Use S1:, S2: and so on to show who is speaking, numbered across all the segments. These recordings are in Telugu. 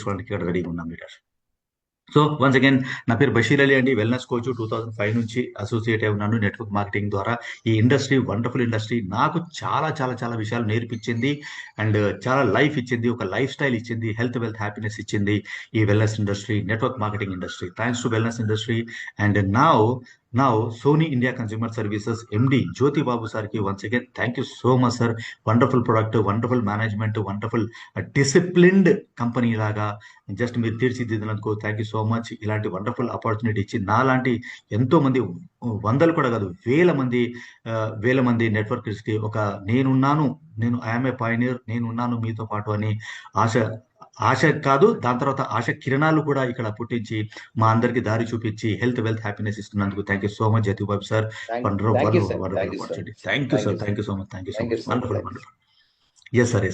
S1: చేసుకోవడానికి ఇక్కడ రెడీగా ఉన్నాం లీడర్. సో వన్స్ అగైన్ నా పేరు బషీర్ అలీ అండి, వెల్నెస్ కోచ్. 2005 నుంచి అసోసియేట్ అయి ఉన్నాను నెట్వర్క్ మార్కెటింగ్ ద్వారా. ఈ ఇండస్ట్రీ వండర్ఫుల్ ఇండస్ట్రీ, నాకు చాలా చాలా చాలా విషయాలు నేర్పించింది అండ్ చాలా లైఫ్ ఇచ్చింది, ఒక లైఫ్ స్టైల్ ఇచ్చింది, హెల్త్ వెల్త్ హ్యాపీనెస్ ఇచ్చింది ఈ wellness industry, network marketing industry. Thanks to wellness industry. And now Sony India Consumer Services MD Jyoti Babu sir ki once again thank you so much sir. Wonderful product, wonderful management, wonderful disciplined company లాగా జస్ట్ మీరు తీర్చిదిద్దినందుకు థ్యాంక్ యూ సో మచ్. ఇలాంటి వండర్ఫుల్ ఆపర్చునిటీ ఇచ్చి నాలాంటి ఎంతో మంది, వందలు కూడా కాదు, వేల మంది నెట్వర్కర్స్ కి ఒక నేను ఐఎమ్ ఏ పయనీర్, నేనున్నాను మీతో పాటు అని ఆశ కాదు, దాని తర్వాత ఆశ కిరణాలు కూడా ఇక్కడ పుట్టించి మా అందరికి దారి చూపించి హెల్త్ వెల్త్ హ్యాపీనెస్ ఇస్తున్నందుకు thank you so much Jyoti Babu sir. Wonderful opportunity. Thank you sir, thank you so much, thank you so much. Wonderful. Yes sir.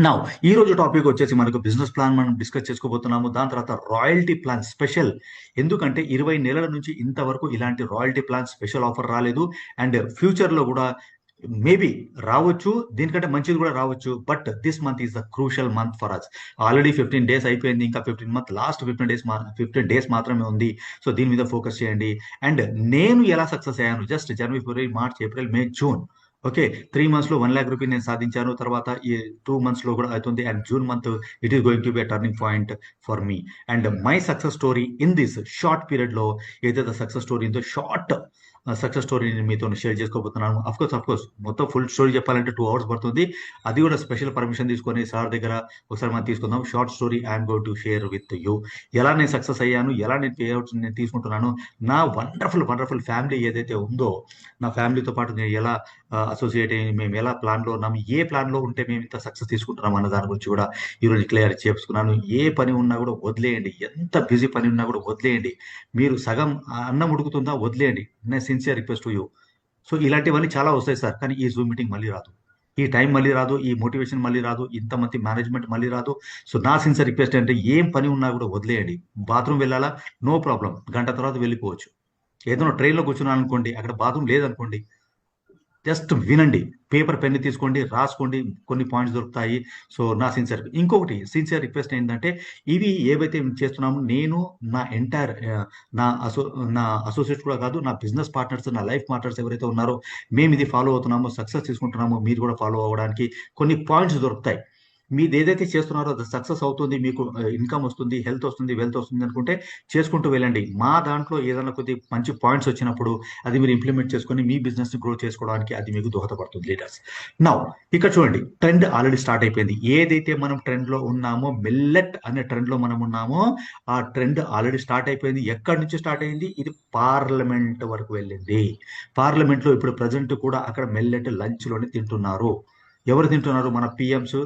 S1: Now ఈ రోజు టాపిక్ వచ్చేసి మనకు బిజినెస్ ప్లాన్ మనం డిస్కస్ చేసుకోబోతున్నాము. దాని తర్వాత రాయల్టీ ప్లాన్ స్పెషల్. ఎందుకంటే 20 నెలల నుంచి ఇంతవరకు ఇలాంటి రాయల్టీ ప్లాన్ స్పెషల్ ఆఫర్ రాలేదు. అండ్ ఫ్యూచర్ లో కూడా మేబీ రావచ్చు, దీనికంటే మంచిది కూడా రావచ్చు. But this month is the crucial month for us. Already 15 days అయిపోయింది, ఇంకా 15 మంత్ లాస్ట్ 15 డేస్ మాత్రమే ఉంది. సో దీని మీద ఫోకస్ చేయండి. అండ్ నేను ఎలా సక్సెస్ అయ్యాను, జస్ట్ జనవరి, ఫిబ్రవరి, March, April, May, June, okay 3 months లో 1 lakh రూపీ నేను సాధించాను. తర్వాత ఈ 2 months లో కూడా అవుతుంది. And June month it is going to be turning point for me. And my success story in this short period లో, ఏదైతే సక్సెస్ స్టోరీ ఉందో షార్ట్ సక్సెస్ స్టోరీని మీతో షేర్ చేసుకోబోతున్నాను. అఫ్ కోర్స్ మొత్తం ఫుల్ స్టోరీ చెప్పాలంటే 2 hours పడుతుంది. అది కూడా స్పెషల్ పర్మిషన్ తీసుకొని సార్ దగ్గర ఒకసారి మనం తీసుకుందాం. Short story I'm going to share with you. ఎలా నేను సక్సెస్ అయ్యాను, ఎలా నేను పే అవుట్స్ నేను తీసుకుంటున్నాను, నా వండర్ఫుల్ ఫ్యామిలీ ఏదైతే ఉందో, నా ఫ్యామిలీతో పాటు నేను ఎలా అసోసియేట్ అయ్యి మేము ఎలా ప్లాన్లో ఉన్నాము, ఏ ప్లాన్లో ఉంటే మేము ఇంత సక్సెస్ తీసుకుంటున్నాం అన్న దాని గురించి కూడా ఈరోజు క్లియర్ చేసుకున్నాను. ఏ పని ఉన్నా కూడా వదిలేయండి, ఎంత బిజీ పని ఉన్నా కూడా వదిలేయండి. మీరు సగం అన్నం ఉడుకుతుందా వదిలేయండి. నేను sincere request to you. So ఇలాంటివన్నీ చాలా వస్తాయి సార్, కానీ ఈ జూమ్ మీటింగ్ మళ్ళీ రాదు, ఈ టైం మళ్ళీ రాదు, ఈ మోటివేషన్ మళ్ళీ రాదు, ఇంతమంది మేనేజ్మెంట్ మళ్ళీ రాదు. సో నా సిన్సియర్ రిక్వెస్ట్ అంటే ఏం పని ఉన్నా కూడా వదిలేయండి. బాత్రూమ్ వెళ్ళాలా, నో ప్రాబ్లం, గంట తర్వాత వెళ్ళిపోవచ్చు. ఏదైనా ట్రైన్లో కూర్చున్నాను అనుకోండి, అక్కడ బాత్రూమ్ లేదనుకోండి, జస్ట్ వినండి, పేపర్ పెన్ తీసుకోండి, రాసుకోండి, కొన్ని పాయింట్స్ దొరుకుతాయి. సో నా ఇంకొకటి సిన్సియర్ రిక్వెస్ట్ ఏంటంటే, ఇవి ఏవైతే చేస్తున్నామో నేను నా ఎంటైర్ నా అసోసియేట్స్ కూడా కాదు, నా బిజినెస్ పార్ట్నర్స్, నా లైఫ్ పార్ట్నర్స్ ఎవరైతే ఉన్నారో, మేము ఇది ఫాలో అవుతున్నామో, సక్సెస్ తీసుకుంటున్నామో, మీరు కూడా ఫాలో అవ్వడానికి కొన్ని పాయింట్స్ దొరుకుతాయి. మీరు ఏదైతే చేస్తున్నారో అది సక్సెస్ అవుతుంది, మీకు ఇన్కమ్ వస్తుంది, హెల్త్ వస్తుంది, వెల్త్ వస్తుంది అనుకుంటే చేసుకుంటూ వెళ్ళండి. మా దాంట్లో ఏదైనా కొద్ది మంచి పాయింట్స్ వచ్చినప్పుడు అది మీరు ఇంప్లిమెంట్ చేసుకొని మీ బిజినెస్ ని గ్రో చేసుకోవడానికి అది మీకు దోహదపడుతుంది లీడర్స్. నౌ ఇక్కడ చూడండి, ట్రెండ్ ఆల్రెడీ స్టార్ట్ అయిపోయింది. ఏదైతే మనం ట్రెండ్ లో ఉన్నామో, మిల్లెట్ అనే ట్రెండ్ లో మనం ఉన్నామో, ఆ ట్రెండ్ ఆల్రెడీ స్టార్ట్ అయిపోయింది. ఎక్కడి నుంచి స్టార్ట్ అయింది? ఇది పార్లమెంట్ వరకు వెళ్ళింది. పార్లమెంట్ లో ఇప్పుడు ప్రజెంట్ కూడా అక్కడ మిల్లెట్ లంచ్ లోనే తింటున్నారు. ఎవరు తింటున్నారు? మన పిఎంస్,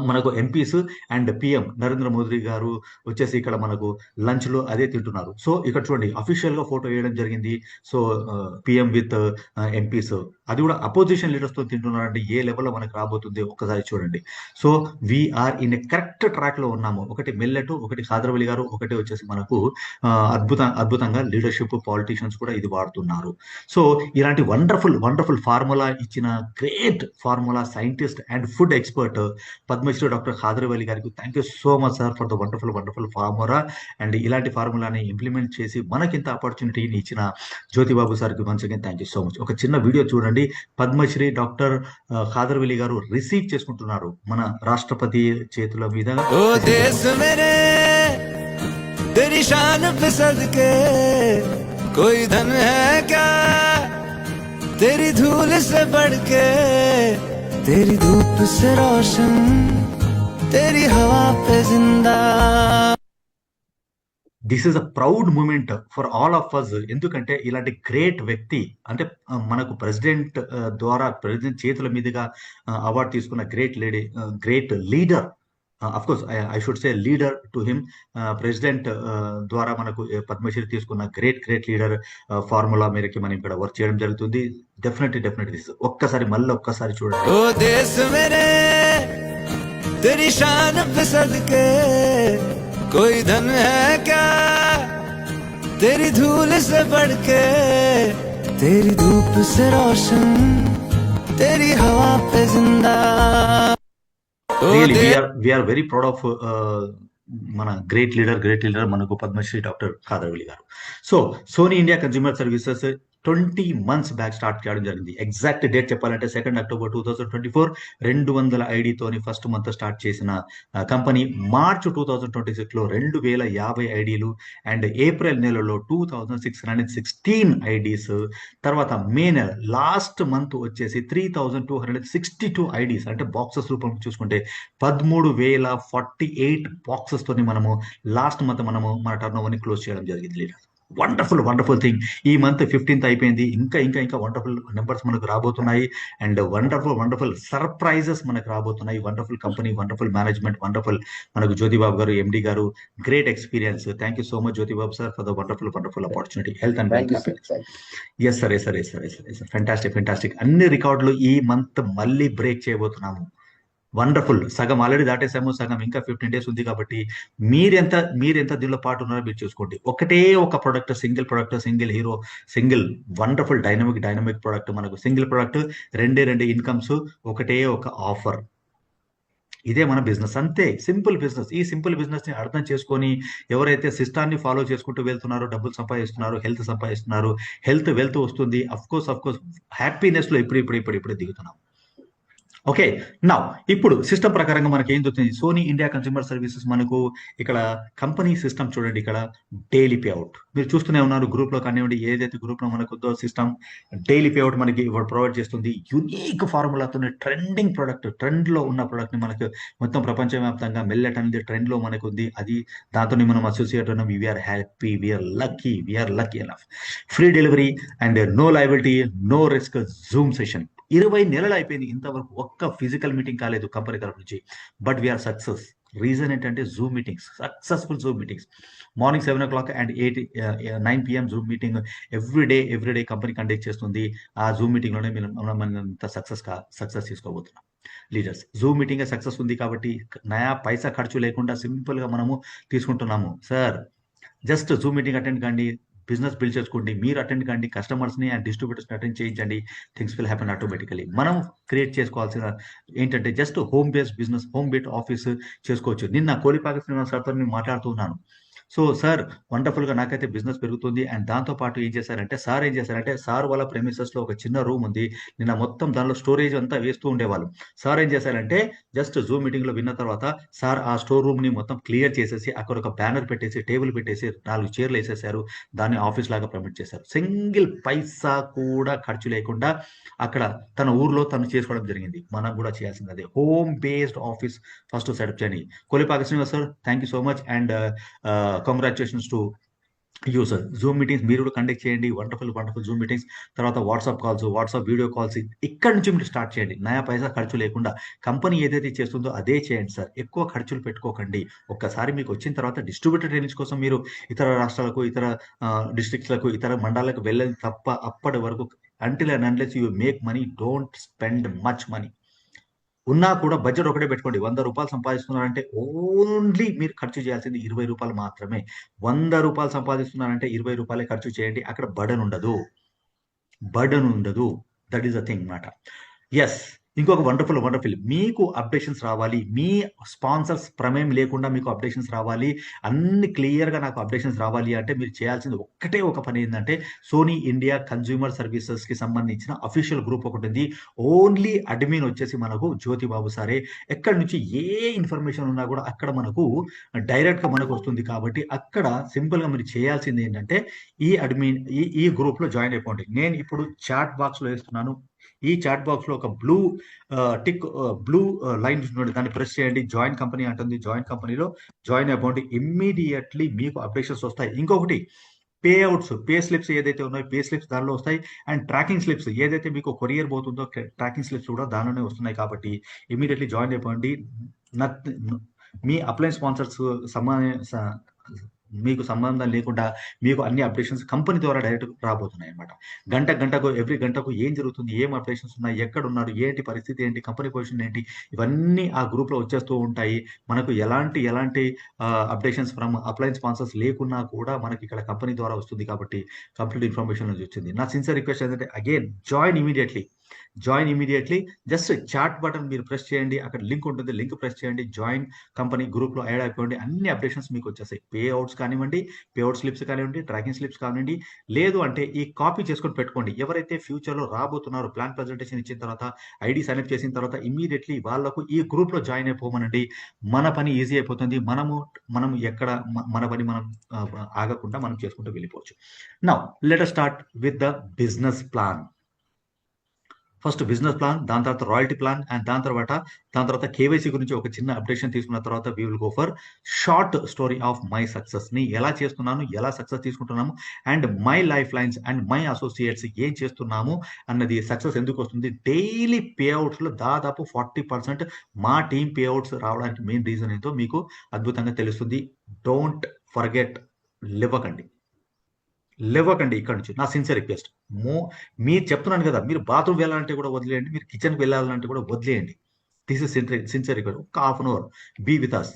S1: మనకు MPs and PM Narendra Modi గారు వచ్చేసి ఇక్కడ మనకు లంచ్ లో అదే తింటున్నారు. సో ఇక్కడ చూడండి, అఫీషియల్ గా ఫోటో వేయడం జరిగింది. సో పిఎం విత్ ఎంపీస్, అది కూడా అపోజిషన్ లీడర్స్ తో తింటున్నారంటే ఏ లెవెల్లో మనకు రాబోతుంది ఒక్కసారి చూడండి. So we're in a correct track లో ఉన్నాము. ఒకటి మిల్లెట్, ఒకటి ఖాదర్ అలీ గారు, ఒకటి వచ్చేసి మనకు అద్భుతంగా లీడర్షిప్ పాలిటీషియన్స్ కూడా ఇది వాడుతున్నారు. సో ఇలాంటి వండర్ఫుల్ ఫార్ములా ఇచ్చిన great formula scientist and food expert Padmashri doctor Khadar Ali గారికి thank you so much sir for the wonderful formula. And ఇలాంటి ఫార్ములాని ఇంప్లిమెంట్ చేసి మనకింత ఆపర్చునిటీని ఇచ్చిన జ్యోతి బాబు సార్కి once again thank you so much. ఒక చిన్న వీడియో చూడండి. పద్మశ్రీ డాక్టర్ ఖాదర్ అలీ గారు రిసీవ్ చేసుకుంటున్నారు మన రాష్ట్రపతి చేతుల మీద.
S2: तेरी धूप से रोशन, तेरी हवा पे जिंदा.
S1: This is a proud moment for all of us. ఎందుకంటే ఇలాంటి గ్రేట్ వ్యక్తి అంటే మనకు ప్రెసిడెంట్ చేతుల మీదుగా అవార్డు తీసుకున్న great leader. Of course I should say leader to him. President ద్వారా మనకు పద్మశ్రీ తీసుకున్న గ్రేట్ లీడర్ ఫార్ములా మేరకి మనం ఇక్కడ వర్క్ చేయడం జరుగుతుంది. డెఫినెట్లీ ఒక్కసారి చూడండి.
S2: ఓ దేశ్ మేరే तेरी शान पे सदके कोई धन है क्या, तेरी धूल से बढ़ के, तेरी धूप से रोशन, तेरी हवा पे जिंदा. Oh
S1: really
S2: they
S1: we are very proud of మన గ్రేట్ లీడర్ మనకు Padmashri doctor Khadarvali garu. So Sony India consumer services 20 months back start చేయడం జరిగింది. ఎగ్జాక్ట్ డేట్ చెప్పాలంటే 2 October 2024. 200 ఐడితోని ఫస్ట్ మంత్ స్టార్ట్ చేసిన కంపెనీ మార్చ్ 2026 లో 2050 ఐడీలు అండ్ ఏప్రిల్ నెలలో 2616 ఐడీస్, తర్వాత మే నెల లాస్ట్ మంత్ వచ్చేసి 3262 ఐడీస్, అంటే బాక్సెస్ రూపంలో చూసుకుంటే 13,048 బాక్సెస్ తోని మనము లాస్ట్ మంత్ మన టర్న్ ఓవర్ ని క్లోజ్ చేయడం జరిగింది. Wonderful thing. ఈ మంత్ 15th అయిపోయింది. ఇంకా వండర్ఫుల్ నెంబర్స్ మనకు రాబోతున్నాయి అండ్ వండర్ఫుల్ సర్ప్రైజెస్ మనకు రాబోతున్నాయి. Wonderful company, wonderful management, wonderful మనకు జ్యోతిబాబు గారు ఎండి గారు, great experience. Thank you so much Jyothibabu sir for the wonderful opportunity. Health and wealth. Yes sir. Fantastic. అన్ని రికార్డులు ఈ మంత్ మళ్ళీ బ్రేక్ చేయబోతున్నాము. వండర్ఫుల్. సగం ఆల్రెడీ దాటేసాము, సగం ఇంకా 15 days ఉంది. కాబట్టి మీరెంత దీనిలో పాటు ఉన్నారో మీరు చూసుకోండి. ఒకటే ఒక product, single product, single hero, single wonderful dynamic product, మనకు సింగిల్ ప్రొడక్ట్, రెండే ఇన్కమ్స్, ఒకటే ఒక ఆఫర్. ఇదే మన బిజినెస్. అంతే, సింపుల్ బిజినెస్. ఈ సింపుల్ బిజినెస్ ని అర్థం చేసుకొని ఎవరైతే సిస్టాన్ని ఫాలో చేసుకుంటూ వెళ్తున్నారో డబ్బులు సంపాదిస్తున్నారు, హెల్త్ సంపాదిస్తున్నారు, వెల్త్ వస్తుంది. అఫ్ కోర్స్ హ్యాపీనెస్ లో ఇప్పుడు దిగుతున్నాం. ఓకే, నా ఇప్పుడు సిస్టమ్ ప్రకారంగా మనకి ఏం దొరుకుతుంది? సోనీ ఇండియా కన్స్యూమర్ సర్వీసెస్ మనకు ఇక్కడ కంపెనీ సిస్టమ్ చూడండి. ఇక్కడ డైలీ పేఅవుట్ మీరు చూస్తూనే ఉన్నారు. గ్రూప్ లో కానివ్వండి, ఏదైతే గ్రూప్ లో మనకు ఉందో సిస్టమ్ డైలీ పేఅవుట్ మనకి ప్రొవైడ్ చేస్తుంది. యునీక్ ఫార్ములాతో ట్రెండింగ్ ప్రొడక్ట్, ట్రెండ్ లో ఉన్న ప్రొడక్ట్ ని మనకు మొత్తం ప్రపంచవ్యాప్తంగా మెల్లెట్ అనేది ట్రెండ్ లో మనకు ఉంది. అది దాంతో మనం అసోసియేట్ ఉన్నాం. We're happy, we're lucky enough. Free delivery and no liability, no risk zoom session. 20 నెలలు అయిపోయింది, ఇంతవరకు ఒక్క ఫిజికల్ మీటింగ్ కాలేదు కంపెనీ తరఫు నుంచి. But we are success. రీజన్ ఏంటంటే Zoom meetings, successful Zoom meetings. Morning 7 o'clock and 9 PM Zoom meeting everyday company conduct చేస్తుంది. ఆ జూమ్ మీటింగ్ లోనే మనం సక్సెస్ తీసుకోబోతున్నాం. లీడర్స్ జూమ్ మీటింగ్ సక్సెస్ ఉంది కాబట్టి నయా పైసా ఖర్చు లేకుండా సింపుల్ గా మనము తీసుకుంటున్నాము. Sir just Zoom meeting attend కండి, బిజినెస్ బిల్డ్ చేసుకోండి, మీరు అటెండ్ కండి, కస్టమర్స్ ని అండ్ డిస్ట్రిబ్యూటర్స్ ని అటెండ్ చేయించండి. Things will happen automatically. మనం క్రియేట్ చేసుకోవాల్సిన ఏంటంటే just home based business, home based office చేసుకోవచ్చు. నిన్న కోలిపాక శ్రీనివాస్ సార్తో నేను మాట్లాడుతున్నాను. సో సార్ వండర్ఫుల్ గా నాకైతే బిజినెస్ పెరుగుతుంది. అండ్ దాంతో పాటు ఏం చేశారంటే సార్ వాళ్ళ ప్రెమిసెస్ లో ఒక చిన్న రూమ్ ఉంది. నిన్న మొత్తం దానిలో స్టోరేజ్ అంతా వేస్తూ ఉండేవాళ్ళు. సార్ ఏం చేశారంటే జస్ట్ జూమ్ మీటింగ్ లో విన్న తర్వాత సార్ ఆ స్టోర్ రూమ్ ని మొత్తం క్లియర్ చేసేసి అక్కడ ఒక బ్యానర్ పెట్టేసి, టేబుల్ పెట్టేసి, 4 చైర్లు వేసేసారు. దాన్ని ఆఫీస్ లాగా ప్రమోట్ చేశారు. సింగిల్ పైసా కూడా ఖర్చు లేకుండా అక్కడ తన ఊర్లో తను చేసుకోవడం జరిగింది. మనం కూడా చేయాల్సింది అదే, home based office first setup చేయండి. Kolipaka Srinivas sir, thank you so much and congratulations to you sir. Zoom meetings మీరు కూడా కండక్ట్ చేయండి. Wonderful Zoom meetings. తర్వాత వాట్సాప్ వీడియో కాల్స్ ఇక్కడ నుంచి మీరు స్టార్ట్ చేయండి. నయా పైసా ఖర్చు లేకుండా. కంపెనీ ఏదైతే చేస్తుందో అదే చేయండి సార్. ఎక్కువ ఖర్చులు పెట్టుకోకండి. ఒక్కసారి మీకు వచ్చిన తర్వాత డిస్ట్రిబ్యూటర్ ట్రైనింగ్స్ కోసం మీరు ఇతర రాష్ట్రాలకు, ఇతర డిస్ట్రిక్ట్స్లకు, ఇతర మండలాలకు వెళ్ళని తప్ప అప్పటి వరకు until and unless you make money, don't spend much money. ఉన్నా కూడా బడ్జెట్ ఒకటే పెట్టుకోండి. 100 రూపాయలు సంపాదిస్తున్నారంటే ఓన్లీ మీరు ఖర్చు చేయాల్సింది 20 రూపాయలు మాత్రమే. 100 రూపాయలు సంపాదిస్తున్నారంటే 20 రూపాయలే ఖర్చు చేయండి. అక్కడ బర్డన్ ఉండదు. దట్ ఈస్ ద థింగ్ మాట. ఎస్, ఇంకొక వండర్ఫుల్ మీకు అప్డేషన్స్ రావాలి. మీ స్పాన్సర్స్ ప్రమేయం లేకుండా మీకు అప్డేషన్స్ రావాలి. అన్ని క్లియర్ గా నాకు అప్డేషన్స్ రావాలి అంటే మీరు చేయాల్సింది ఒక్కటే ఒక పని ఏంటంటే సోనీ ఇండియా కన్స్యూమర్ సర్వీసెస్ కి సంబంధించిన అఫీషియల్ గ్రూప్ ఒకటి ఉంది. ఓన్లీ అడ్మిన్ వచ్చేసి మనకు జ్యోతిబాబు సారే. ఎక్కడి నుంచి ఏ ఇన్ఫర్మేషన్ ఉన్నా కూడా అక్కడ మనకు డైరెక్ట్ గా మనకు వస్తుంది. కాబట్టి అక్కడ సింపుల్ గా మీరు చేయాల్సింది ఏంటంటే ఈ అడ్మిన్ ఈ గ్రూప్ లో జాయిన్ అయిపోండి. నేను ఇప్పుడు చాట్ బాక్స్ లో వేస్తున్నాను. ఈ చాట్ బాక్స్ లో ఒక బ్లూ లైన్ దాన్ని ప్రెస్ చేయండి. జాయిన్ కంపెనీ అంటుంది. జాయిన్ కంపెనీలో జాయిన్ అయిపోండి. ఇమ్మీడియట్లీ మీకు అప్డేషన్స్ వస్తాయి. ఇంకొకటి పేఅవుట్స్, పే స్లిప్స్ ఏదైతే ఉన్నాయో పే స్లిప్స్ దానిలో వస్తాయి. అండ్ ట్రాకింగ్ స్లిప్స్ ఏదైతే మీకు కొరియర్ పోతుందో ట్రాకింగ్ స్లిప్స్ కూడా దానిలోనే వస్తున్నాయి. కాబట్టి ఇమ్మీడియట్లీ జాయిన్ అయిపోండి. మీ అప్లైన్ స్పాన్సర్స్ మీకు సంబంధం లేకుండా మీకు అన్ని అప్డేషన్స్ కంపెనీ ద్వారా డైరెక్ట్ రాబోతున్నాయి అనమాట. ఎవ్రీ గంటకు ఏం జరుగుతుంది, ఏం అప్డేషన్స్ ఉన్నాయి, ఎక్కడ ఉన్నారు, ఏంటి పరిస్థితి ఏంటి, కంపెనీ పొజిషన్ ఏంటి, ఇవన్నీ ఆ గ్రూప్ లో వచ్చేస్తూ ఉంటాయి. మనకు ఎలాంటి అప్డేషన్స్ ఫ్రమ్ అప్లైన్ స్పాన్సర్స్ లేకున్నా కూడా మనకి ఇక్కడ కంపెనీ ద్వారా వస్తుంది. కాబట్టి కంప్లీట్ ఇన్ఫర్మేషన్ నుంచి వచ్చింది. నా సిన్సియర్ రిక్వెస్ట్ ఏంటంటే again join immediately. Join immediately. Just chat button మీరు ప్రెస్ చేయండి, అక్కడ లింక్ ఉంటుంది, లింక్ ప్రెస్ చేయండి, జాయిన్ కంపెనీ గ్రూప్లో యాడ్ అయిపోండి. అన్ని అప్డేషన్స్ మీకు వచ్చేస్తాయి. పే అవుట్స్ కానివ్వండి, పే అవుట్ స్లిప్స్ కానివ్వండి, ట్రాకింగ్ స్లిప్స్ కానివ్వండి. లేదు అంటే ఈ కాపీ చేసుకొని పెట్టుకోండి. ఎవరైతే ఫ్యూచర్లో రాబోతున్నారో ప్లాన్ ప్రజెంటేషన్ ఇచ్చిన తర్వాత, ఐడి సైన్అప్ చేసిన తర్వాత ఇమీడియట్లీ వాళ్ళకు ఈ గ్రూప్లో జాయిన్ అయిపోమనండి. మన పని ఈజీ అయిపోతుంది. మనం ఎక్కడ మన పని మనం ఆగకుండా మనం చేసుకుంటూ వెళ్ళిపోవచ్చు. Now let us start with the business plan. First business plan, దాని తర్వాత రాయల్టీ ప్లాన్, అండ్ దాని తర్వాత కేవైసీ గురించి ఒక చిన్న అప్డేషన్ తీసుకున్న తర్వాత we will go for short story of my success. ని ఎలా చేస్తున్నాను, ఎలా సక్సెస్ తీసుకుంటున్నాము, and my life lines and my associates ఏం చేస్తున్నాము అన్నది, సక్సెస్ ఎందుకు వస్తుంది, డైలీ పే అవుట్స్ లో దాదాపు 40% మా టీం పే అవుట్స్ రావడానికి మెయిన్ రీజన్ ఏంటో మీకు అద్భుతంగా తెలుస్తుంది. డోంట్ ఫర్గెట్, లేవకండి ఇక్కడ నుంచి నా సిన్సియర్ రిక్వెస్ట్. మీరు చెప్తున్నాను కదా, మీరు బాత్రూమ్ వెళ్ళాలంటే కూడా వదిలేయండి, మీరు కిచెన్కి వెళ్ళాలంటే కూడా వదిలేయండి. This is sincere request. ఒక half an hour be with us,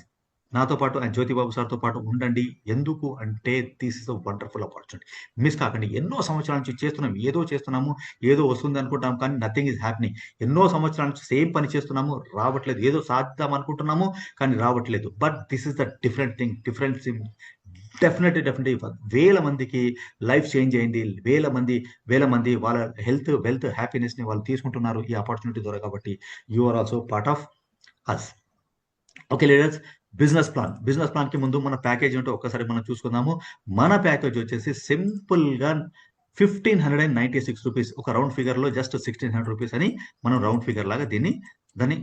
S1: నాతో పాటు అండ్ జ్యోతిబాబు సార్తో పాటు ఉండండి. ఎందుకు అంటే this is a wonderful opportunity. Miss కాకండి. ఎన్నో సంవత్సరాల నుంచి చేస్తున్నాము, ఏదో వస్తుంది అనుకుంటాం, కానీ నథింగ్ ఈజ్ హ్యాపెనింగ్. ఎన్నో సంవత్సరాల నుంచి సేమ్ పని చేస్తున్నాము, రావట్లేదు. ఏదో సాధిద్దాం అనుకుంటున్నాము, కానీ రావట్లేదు. But this is the different thing, definitely వేల మందికి లైఫ్ చేంజ్ అయింది. వేల మంది వాళ్ళ హెల్త్, వెల్త్, హ్యాపీనెస్ ని వాళ్ళు తీసుకుంటున్నారు ఈ ఆపర్చునిటీ ద్వారా. కాబట్టి you are also part of us. Okay leaders, business plan కి ముందు మన ప్యాకేజ్ ఏంటో ఒక్కసారి మనం చూసుకుందాము. మన ప్యాకేజ్ వచ్చేసి సింపుల్ గా 1596 రూపీస్. ఒక రౌండ్ ఫిగర్ లో జస్ట్ 1600 రూపీస్ అని మనం రౌండ్ ఫిగర్ లాగా దాన్ని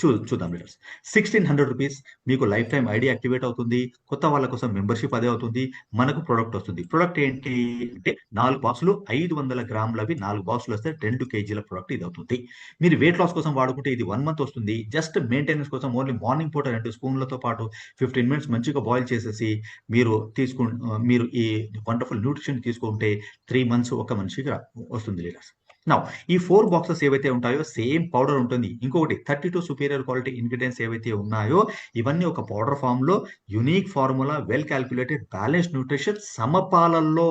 S1: చూద్దాం లీడర్స్. 1600 రూపీస్ మీకు లైఫ్ టైం ఐడి యాక్టివేట్ అవుతుంది. కొత్త వాళ్ళ కోసం మెంబర్షిప్ అదే అవుతుంది. మనకు ప్రొడక్ట్ వస్తుంది. ప్రొడక్ట్ ఏంటి అంటే 4 బాక్సులు, 500 గ్రాములవి 4 బాక్సులు వస్తే 2 కేజీల ప్రొడక్ట్ ఇది అవుతుంది. మీరు వెయిట్ లాస్ కోసం వాడుకుంటే ఇది 1 మంత్ వస్తుంది. జస్ట్ మెయింటెనెన్స్ కోసం ఓన్లీ మార్నింగ్ పూట 2 స్పూన్లతో పాటు 15 మినిట్స్ మంచిగా బాయిల్ చేసేసి మీరు ఈ వండర్ఫుల్ న్యూట్రిషన్ తీసుకుంటే 3 మంత్స్ ఒక మనిషికి వస్తుంది లీడర్స్. నౌ ఈ 4 బాక్సెస్ ఏవైతే ఉంటాయో సేమ్ పౌడర్ ఉంటుంది. ఇంకొకటి 32 సుపీరియర్ క్వాలిటీ ఇంగ్రీడియంట్స్ ఏవైతే ఉన్నాయో ఇవన్నీ ఒక పౌడర్ ఫామ్ లో, unique formula, well calculated, balance nutrition, సమపాలల్లో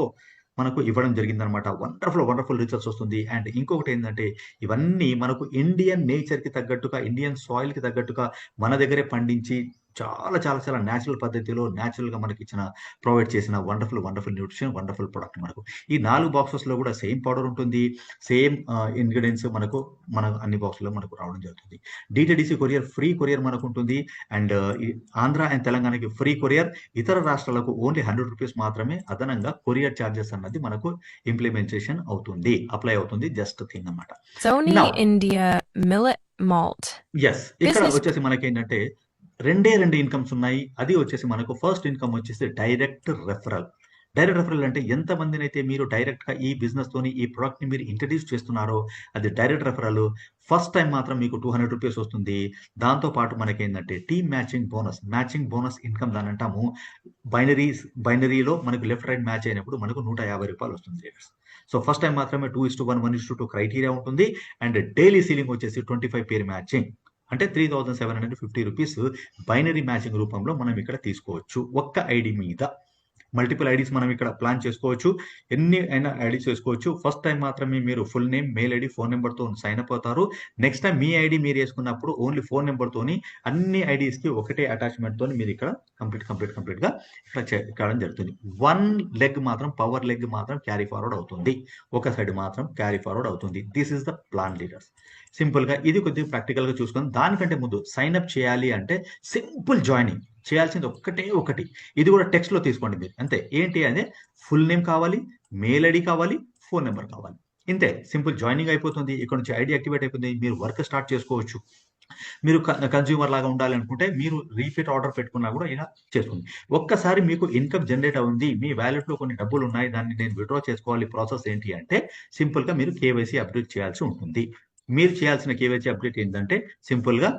S1: మనకు ఇవ్వడం జరిగిందనమాట. వండర్ఫుల్ రిజల్ట్స్ వస్తుంది. అండ్ ఇంకొకటి ఏంటంటే ఇవన్నీ మనకు ఇండియన్ నేచర్ కి తగ్గట్టుగా, ఇండియన్ సాయిల్ కి తగ్గట్టుగా మన దగ్గరే పండించి చాలా న్యాచురల్ పద్ధతిలో, న్యాచురల్ గా మనకి ప్రొవైడ్ చేసిన వండర్ఫుల్ న్యూట్రిషన్, వండర్ఫుల్ ప్రొడక్ట్. మనకు ఈ 4 బాక్సెస్ లో కూడా సేమ్ పౌడర్ ఉంటుంది, సేమ్ ఇంగ్రీడియంట్స్ మన అన్ని బాక్స్ లో మనకు రావడం జరుగుతుంది. డిటిడిసి కొరియర్, ఫ్రీ కొరియర్ మనకు ఉంటుంది. అండ్ ఆంధ్ర అండ్ తెలంగాణకి ఫ్రీ కొరియర్. ఇతర రాష్ట్రాలకు ఓన్లీ 100 రూపీస్ మాత్రమే అదనంగా కొరియర్ ఛార్జెస్ అన్నది మనకు ఇంప్లిమెంటేషన్ అవుతుంది, అప్లై అవుతుంది. జస్ట్ థింగ్ అన్నమాట.
S3: Sony India Millet Malt.
S1: Yes, ఇక్కడ వచ్చేసి మనకి ఏంటంటే రెండే ఇన్కమ్స్ ఉన్నాయి. అది వచ్చేసి మనకు ఫస్ట్ ఇన్కమ్ వచ్చేసి డైరెక్ట్ రెఫరల్. అంటే ఎంత మందిని అయితే మీరు డైరెక్ట్ గా ఈ బిజినెస్ తోని ఈ ప్రొడక్ట్ ని మీరు ఇంట్రడ్యూస్ చేస్తున్నారో అది డైరెక్ట్ రెఫరల్. ఫస్ట్ టైం మాత్రం మీకు 200 రూపీస్ వస్తుంది. దాంతో పాటు మనకి ఏంటంటే టీమ్ మ్యాచింగ్ బోనస్ ఇన్కమ్ దాని అంటాము. బైనరీలో మనకు లెఫ్ట్ రైట్ మ్యాచ్ అయినప్పుడు మనకు 150 రూపాయలు వస్తుంది. సో ఫస్ట్ టైం మాత్రమే 2:1, 1:2 క్రైటీరియా ఉంటుంది. అండ్ డైలీ సీలింగ్ వచ్చేసి 25 పేర్ మ్యాచింగ్, అంటే 3750 రూపీస్ బైనరీ మ్యాచింగ్ రూపంలో మనం ఇక్కడ తీసుకోవచ్చు. ఒక్క ఐడి మీద మల్టిపుల్ ఐడీస్ మనం ఇక్కడ ప్లాన్ చేసుకోవచ్చు. ఎన్ని అయినా ఐడీస్ వేసుకోవచ్చు. ఫస్ట్ టైం మాత్రమే మీరు full name, mail ID, phone number తో సైన్ అప్ అవుతారు. నెక్స్ట్ టైం మీ ఐడి మీరు వేసుకున్నప్పుడు ఓన్లీ ఫోన్ నెంబర్ తోని అన్ని ఐడీస్ కి ఒకటే అటాచ్మెంట్ తోని మీరు ఇక్కడ కంప్లీట్ గా ఇక్కడ చేయడం జరుగుతుంది. పవర్ లెగ్ మాత్రం క్యారీ ఫార్వర్డ్ అవుతుంది. ఒక సైడ్ మాత్రం క్యారీ ఫార్వర్డ్ అవుతుంది. This is the plan leaders. Simple గా ఇది కొద్దిగా ప్రాక్టికల్ గా చూసుకొని, దానికంటే ముందు సైన్ అప్ చేయాలి అంటే సింపుల్ జాయినింగ్ చేయాల్సింది ఒకటి. ఇది కూడా టెక్స్ట్ లో తీసుకోండి మీరు. అంతే. ఏంటి అంటే ఫుల్ నేమ్ కావాలి, మెయిల్ ఐడి కావాలి, ఫోన్ నెంబర్ కావాలి. ఇంతే, సింపుల్ జాయినింగ్ అయిపోతుంది. ఇక్కడ నుంచి ఐడి యాక్టివేట్ అయిపోతుంది. మీరు వర్క్ స్టార్ట్ చేసుకోవచ్చు. మీరు కన్స్యూమర్ లాగా ఉండాలి అనుకుంటే మీరు రీపీట్ ఆర్డర్ పెట్టుకున్నా కూడా ఇలా చేసుకోండి. ఒక్కసారి మీకు ఇన్కమ్ జనరేట్ అవుతుంది, మీ వ్యాలెట్ లో కొన్ని డబ్బులు ఉన్నాయి, దాన్ని నేను విత్డ్రా చేసుకోవాలి. ప్రాసెస్ ఏంటి అంటే సింపుల్ గా మీరు కేవైసీ అప్డేట్ చేయాల్సి ఉంటుంది. మీరు చేయాల్సిన కేవైసీ అప్డేట్ ఏంటంటే సింపుల్ గా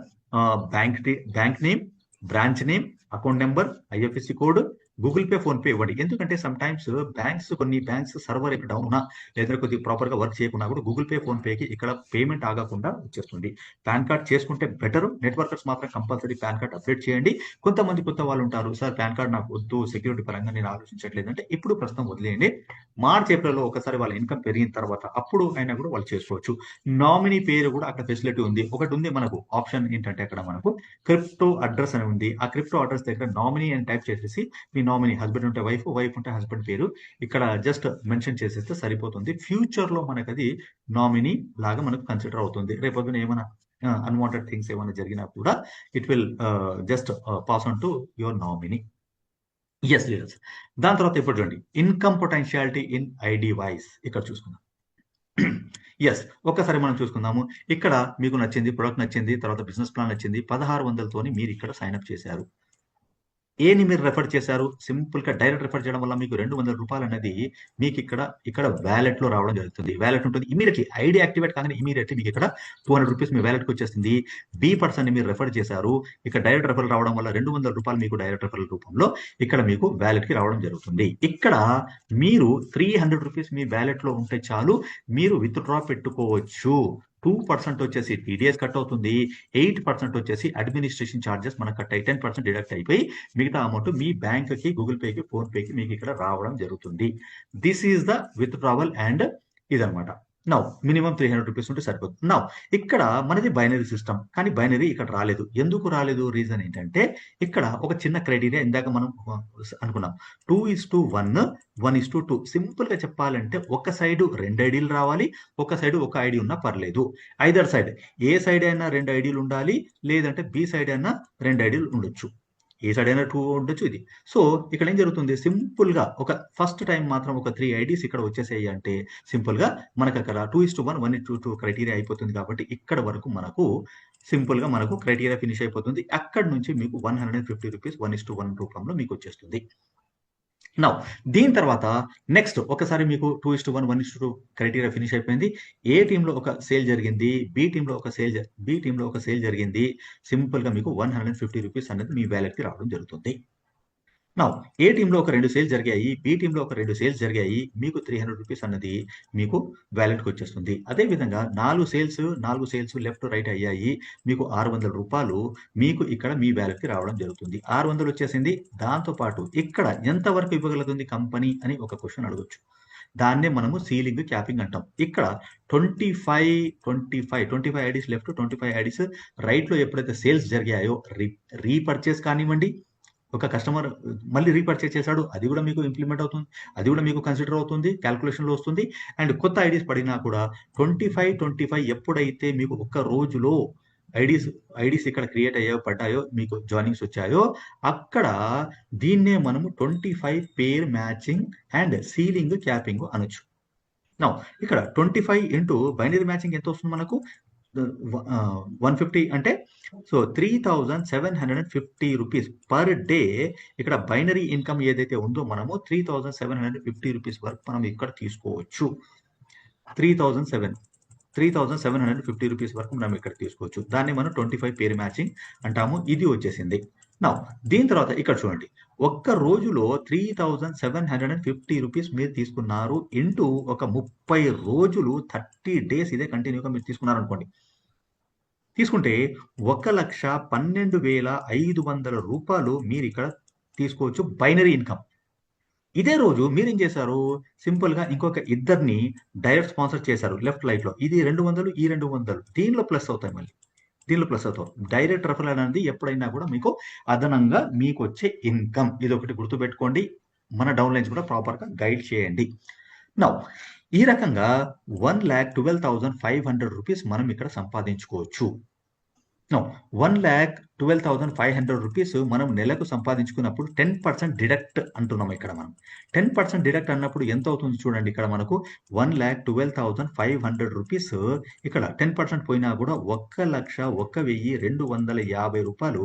S1: bank name, branch name, account number, IFSC code, Google pay, phone pay ఇవ్వండి. ఎందుకంటే సమ్ టైమ్స్ కొన్ని బ్యాంక్స్ సర్వర్ ఇక్కడ డౌన్ ఉన్నా లేదా కొద్దిగా ప్రాపర్ గా వర్క్ చేయకుండా కూడా గూగుల్ పే, ఫోన్ పేకి ఇక్కడ పేమెంట్ ఆగకుండా వచ్చేస్తుంది. పాన్ కార్డ్ చేసుకుంటే బెటర్. నెట్వర్కర్స్ మాత్రం కంపల్సరీ పాన్ కార్డ్ అప్డేట్ చేయండి. కొంతమంది కొత్త వాళ్ళు ఉంటారు, సార్ పాన్ కార్డ్ నాకు వద్దు, సెక్యూరిటీ పరంగా నేను ఆలోచించట్లేదు అంటే ఇప్పుడు ప్రస్తుతం వదిలేయండి. మార్చ్ ఏప్రిల్లో ఒకసారి వాళ్ళ ఇన్కమ్ పెరిగిన తర్వాత అప్పుడు అయినా కూడా వాళ్ళు చేసుకోవచ్చు. నామినీ పేరు కూడా అక్కడ ఫెసిలిటీ ఉంది. ఒకటి ఉంది మనకు ఆప్షన్ ఏంటంటే అక్కడ మనకు క్రిప్టో అడ్రస్ అని ఉంది. ఆ క్రిప్టో అడ్రస్ దగ్గర నామినీ అని టైప్ చేసేసి మీ నామినీ హస్బెండ్ ఉంటే వైఫ్, వైఫ్ ఉంటే హస్బెండ్ పేరు ఇక్కడ జస్ట్ మెన్షన్ చేసేస్తే సరిపోతుంది. ఫ్యూచర్ లో మనకు అది నామినీ లాగా మనకు కన్సిడర్ అవుతుంది. రేపొద్దున ఏమైనా అన్వాంటెడ్ థింగ్స్ ఏమైనా జరిగినా కూడా it will just pass on to your nominee. Yes leaders. దాని తర్వాత ఇప్పుడు చూడండి income potentiality in ID wise ఇక్కడ చూసుకుందాం. ఎస్ ఒక్కసారి మనం చూసుకుందాము. ఇక్కడ మీకు నచ్చింది, ప్రొడక్ట్ నచ్చింది, తర్వాత బిజినెస్ ప్లాన్ నచ్చింది, 1600తోని మీరు ఇక్కడ సైన్ అప్ చేశారు. ఏని మీరు రెఫర్ చేశారు? సింపుల్ గా డైరెక్ట్ రెఫర్ చేయడం వల్ల మీకు 200 రూపాయలు అనేది మీకు ఇక్కడ వ్యాలెట్ లో రావడం జరుగుతుంది. వ్యాలెట్ ఉంటుంది ఇమీడియట్లీ ఐడి యాక్టివేట్ కాగానే ఇమీడియట్లీ మీకు ఇక్కడ 200 రూపీస్ మీ వ్యాలెట్ కి వచ్చేస్తుంది. బి పర్సన్ ని మీరు రెఫర్ చేశారు, ఇక్కడ డైరెక్ట్ రెఫర్ రావడం వల్ల 200 రూపాయలు మీకు డైరెక్ట్ రెఫర్ రూపంలో ఇక్కడ మీకు వ్యాలెట్ కి రావడం జరుగుతుంది. ఇక్కడ మీరు 300 రూపీస్ మీ వ్యాలెట్ లో ఉంటే చాలు, మీరు విత్ డ్రా పెట్టుకోవచ్చు. 2% వచ్చేసి టీడీఎస్ కట్ అవుతుంది, 8% వచ్చేసి అడ్మినిస్ట్రేషన్ ఛార్జెస్ మనకు కట్ అయ్యి 10% డిడక్ట్ అయిపోయి మిగతా అమౌంట్ మీ బ్యాంక్ కి, గూగుల్ పేకి, ఫోన్ పేకి మీకు ఇక్కడ రావడం జరుగుతుంది. This is the withdrawal and ఇదనమాట. నౌ మినిమం 300 రూపీస్ ఉంటే సరిపోతుంది. నౌ ఇక్కడ మనది బైనరీ సిస్టమ్, కానీ బైనరీ ఇక్కడ రాలేదు. ఎందుకు రాలేదు? రీజన్ ఏంటంటే ఇక్కడ ఒక చిన్న క్రైటీరియా ఇందాక మనం అనుకున్నాం 2:1, 1:2. సింపుల్ గా చెప్పాలంటే ఒక సైడ్ 2 ఐడీలు రావాలి, ఒక సైడ్ ఒక ఐడి ఉన్నా పర్లేదు. ఐదర్ సైడ్ ఏ సైడ్ అయినా 2 ఐడీలు ఉండాలి, లేదంటే బి సైడ్ అయినా 2 ఐడీలు ఉండొచ్చు. ఏ సైడ్ అయినా 2 ఉండొచ్చు. ఇది సో ఇక్కడ ఏం జరుగుతుంది, సింపుల్ గా ఒక ఫస్ట్ టైం మాత్రం ఒక 3 ఐడీస్ ఇక్కడ వచ్చేసాయి అంటే సింపుల్ గా మనకు అక్కడ 2:1, 1:2 క్రైటీరియా అయిపోతుంది. కాబట్టి ఇక్కడ వరకు మనకు సింపుల్ గా మనకు క్రైటీరియా ఫినిష్ అయిపోతుంది. అక్కడ నుంచి మీకు 150 రూపీస్ 1:1 రూపంలో మీకు వచ్చేస్తుంది. నౌ దీని తర్వాత నెక్స్ట్ ఒకసారి మీకు 2:1, 1:2 క్రైటీరియా ఫినిష్ అయిపోయింది. ఏ టీంలో ఒక సేల్ జరిగింది, బి టీంలో ఒక సేల్ జరిగింది. సింపుల్ గా మీకు 150 రూపీస్ అనేది మీ వ్యాలెట్ కి రావడం జరుగుతుంది. నౌ ఏ టీంలో ఒక 2 సేల్స్ జరిగాయి, బి టీంలో ఒక 2 సేల్స్ జరిగాయి, మీకు 300 రూపీస్ అన్నది మీకు వ్యాలెట్ కి వచ్చేస్తుంది. అదే విధంగా 4 సేల్స్ లెఫ్ట్ రైట్ అయ్యాయి, మీకు 600 రూపాయలు మీకు ఇక్కడ మీ వ్యాలెట్ కి రావడం జరుగుతుంది. 600 వచ్చేసింది. దాంతో పాటు ఇక్కడ ఎంత వరకు ఇవ్వగలుగుతుంది కంపెనీ అని ఒక క్వశ్చన్ అడగొచ్చు. దాన్నే మనము సీలింగ్ క్యాపింగ్ అంటాం. ఇక్కడ 25 ఐడీస్ లెఫ్ట్, 25 ఐడీస్ రైట్ లో ఎప్పుడైతే సేల్స్ జరిగాయో రీపర్చేస్ కానివ్వండి, ఒక కస్టమర్ మళ్ళీ రీపర్చేస్ చేశాడు, అది కూడా మీకు ఇంప్లిమెంట్ అవుతుంది, అది కూడా మీకు కన్సిడర్ అవుతుంది, క్యాల్కులేషన్ లో వస్తుంది. అండ్ కొత్త ఐడీస్ పడినా కూడా 25 ఎప్పుడైతే మీకు ఒక్క రోజులో ఐడీస్ ఇక్కడ క్రియేట్ పడ్డాయో, మీకు జాయినింగ్స్ వచ్చాయో, అక్కడ దీన్నే మనము 25 పేర్ మ్యాచింగ్ అండ్ సీలింగ్ క్యాపింగ్ అనొచ్చు. నౌ ఇక్కడ 25 ఇంటూ బైనరీ మ్యాచింగ్ ఎంత వస్తుంది మనకు 150 అంటే సో 3,750 రూపీస్ పర్ డే. ఇక్కడ బైనరీ ఇన్కమ్ ఏదైతే ఉందో మనము 3,750 రూపీస్ వరకు మనం ఇక్కడ తీసుకోవచ్చు. 3,750 రూపీస్ వరకు మనం ఇక్కడ తీసుకోవచ్చు. దాన్ని మనం 25 పేర్ మ్యాచింగ్ అంటాము. ఇది వచ్చేసింది. నా దీని తర్వాత ఇక్కడ చూడండి, ఒక్క రోజులో 3,750 రూపీస్ మీరు తీసుకున్నారు ఇంటూ ఒక 30 రోజులు 30 డేస్ ఇదే కంటిన్యూగా మీరు తీసుకున్నారు అనుకోండి. తీసుకుంటే 1,12,500 రూపాయలు మీరు ఇక్కడ తీసుకోవచ్చు బైనరీ ఇన్కమ్. ఇదే రోజు మీరేం చేశారు, సింపుల్ గా ఇంకొక ఇద్దరిని డైరెక్ట్ స్పాన్సర్ చేశారు లెఫ్ట్ లైట్ లో. ఇది 200, ఈ 200 దీనిలో ప్లస్ అవుతాయి. మళ్ళీ దీనిలో ప్లస్ అవుతారు. డైరెక్ట్ రెఫరల్ అనేది ఎప్పుడైనా కూడా మీకు అదనంగా మీకు వచ్చే ఇన్కమ్. ఇది ఒకటి గుర్తుపెట్టుకోండి. మన డౌన్ లైన్స్ కూడా ప్రాపర్ గా గైడ్ చేయండి. నౌ ఈ రకంగా 1,12,500 రూపీస్ మనం ఇక్కడ సంపాదించుకోవచ్చు. నో 1,12,500 రూపీస్ మనం నెలకు సంపాదించుకున్నప్పుడు 10% డిడక్ట్ అంటున్నాం. ఇక్కడ మనం 10% డిడక్ట్ అన్నప్పుడు ఎంత అవుతుంది చూడండి. ఇక్కడ మనకు 1,12,500 రూపీస్ ఇక్కడ 10% పోయినా కూడా 1,01,250 రూపాయలు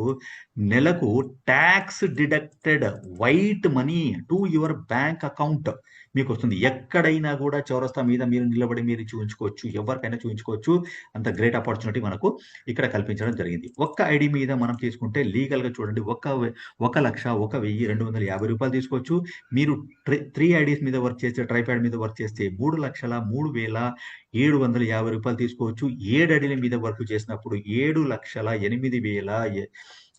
S1: నెలకు tax deducted white money to your bank account మీకు వస్తుంది. ఎక్కడైనా కూడా చౌరస్తా మీద మీరు నిలబడి మీరు చూపించుకోవచ్చు, ఎవరికైనా చూపించుకోవచ్చు. అంత గ్రేట్ ఆపర్చునిటీ మనకు ఇక్కడ కల్పించడం జరిగింది. ఒక్క ఐడి మీద మనం తీసుకుంటే లీగల్ గా చూడండి 1,01,250 రూపాయలు తీసుకోవచ్చు. మీరు 3 ఐడీస్ మీద వర్క్ చేస్తే, ట్రైప్యాడ్ మీద వర్క్ చేస్తే 3,03,750 రూపాయలు తీసుకోవచ్చు. 7 ఐడీల మీద వర్క్ చేసినప్పుడు 7,08,000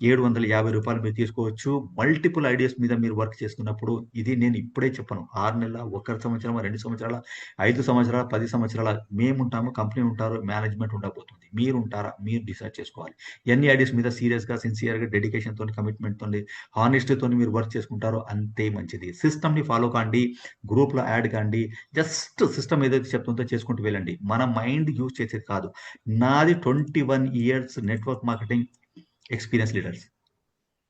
S1: రూ. 750 మీరు తీసుకోవచ్చు. మల్టిపుల్ ఐడియాస్ మీద మీరు వర్క్ చేస్తున్నప్పుడు ఇది నేను ఇప్పుడే చెప్పను. 6 నెలల, 1 సంవత్సరం, 2 సంవత్సరాల, 5 సంవత్సరాల, 10 సంవత్సరాల మేముంటాము, కంపెనీ ఉంటారు, మేనేజ్మెంట్ ఉండబోతుంది. మీరుంటారా? మీరు డిసైడ్ చేసుకోవాలి. ఎన్ని ఐడియాస్ మీద సీరియస్‌గా, సిన్సియర్‌గా, డెడికేషన్‌తోని, కమిట్మెంట్‌తోని, హానెస్టీతోని మీరు వర్క్ చేసుకుంటారో అంతే మంచిది. సిస్టమ్‌ని ఫాలో కాండి. గ్రూప్‌లో యాడ్ కాండి. జస్ట్ సిస్టమ్ ఏదైతే చెప్తుందో చేసుకుంటూ వెళ్ళండి. మన మైండ్ యూజ్ చేసేది కాదు. నాది 21 years network marketing experience leaders.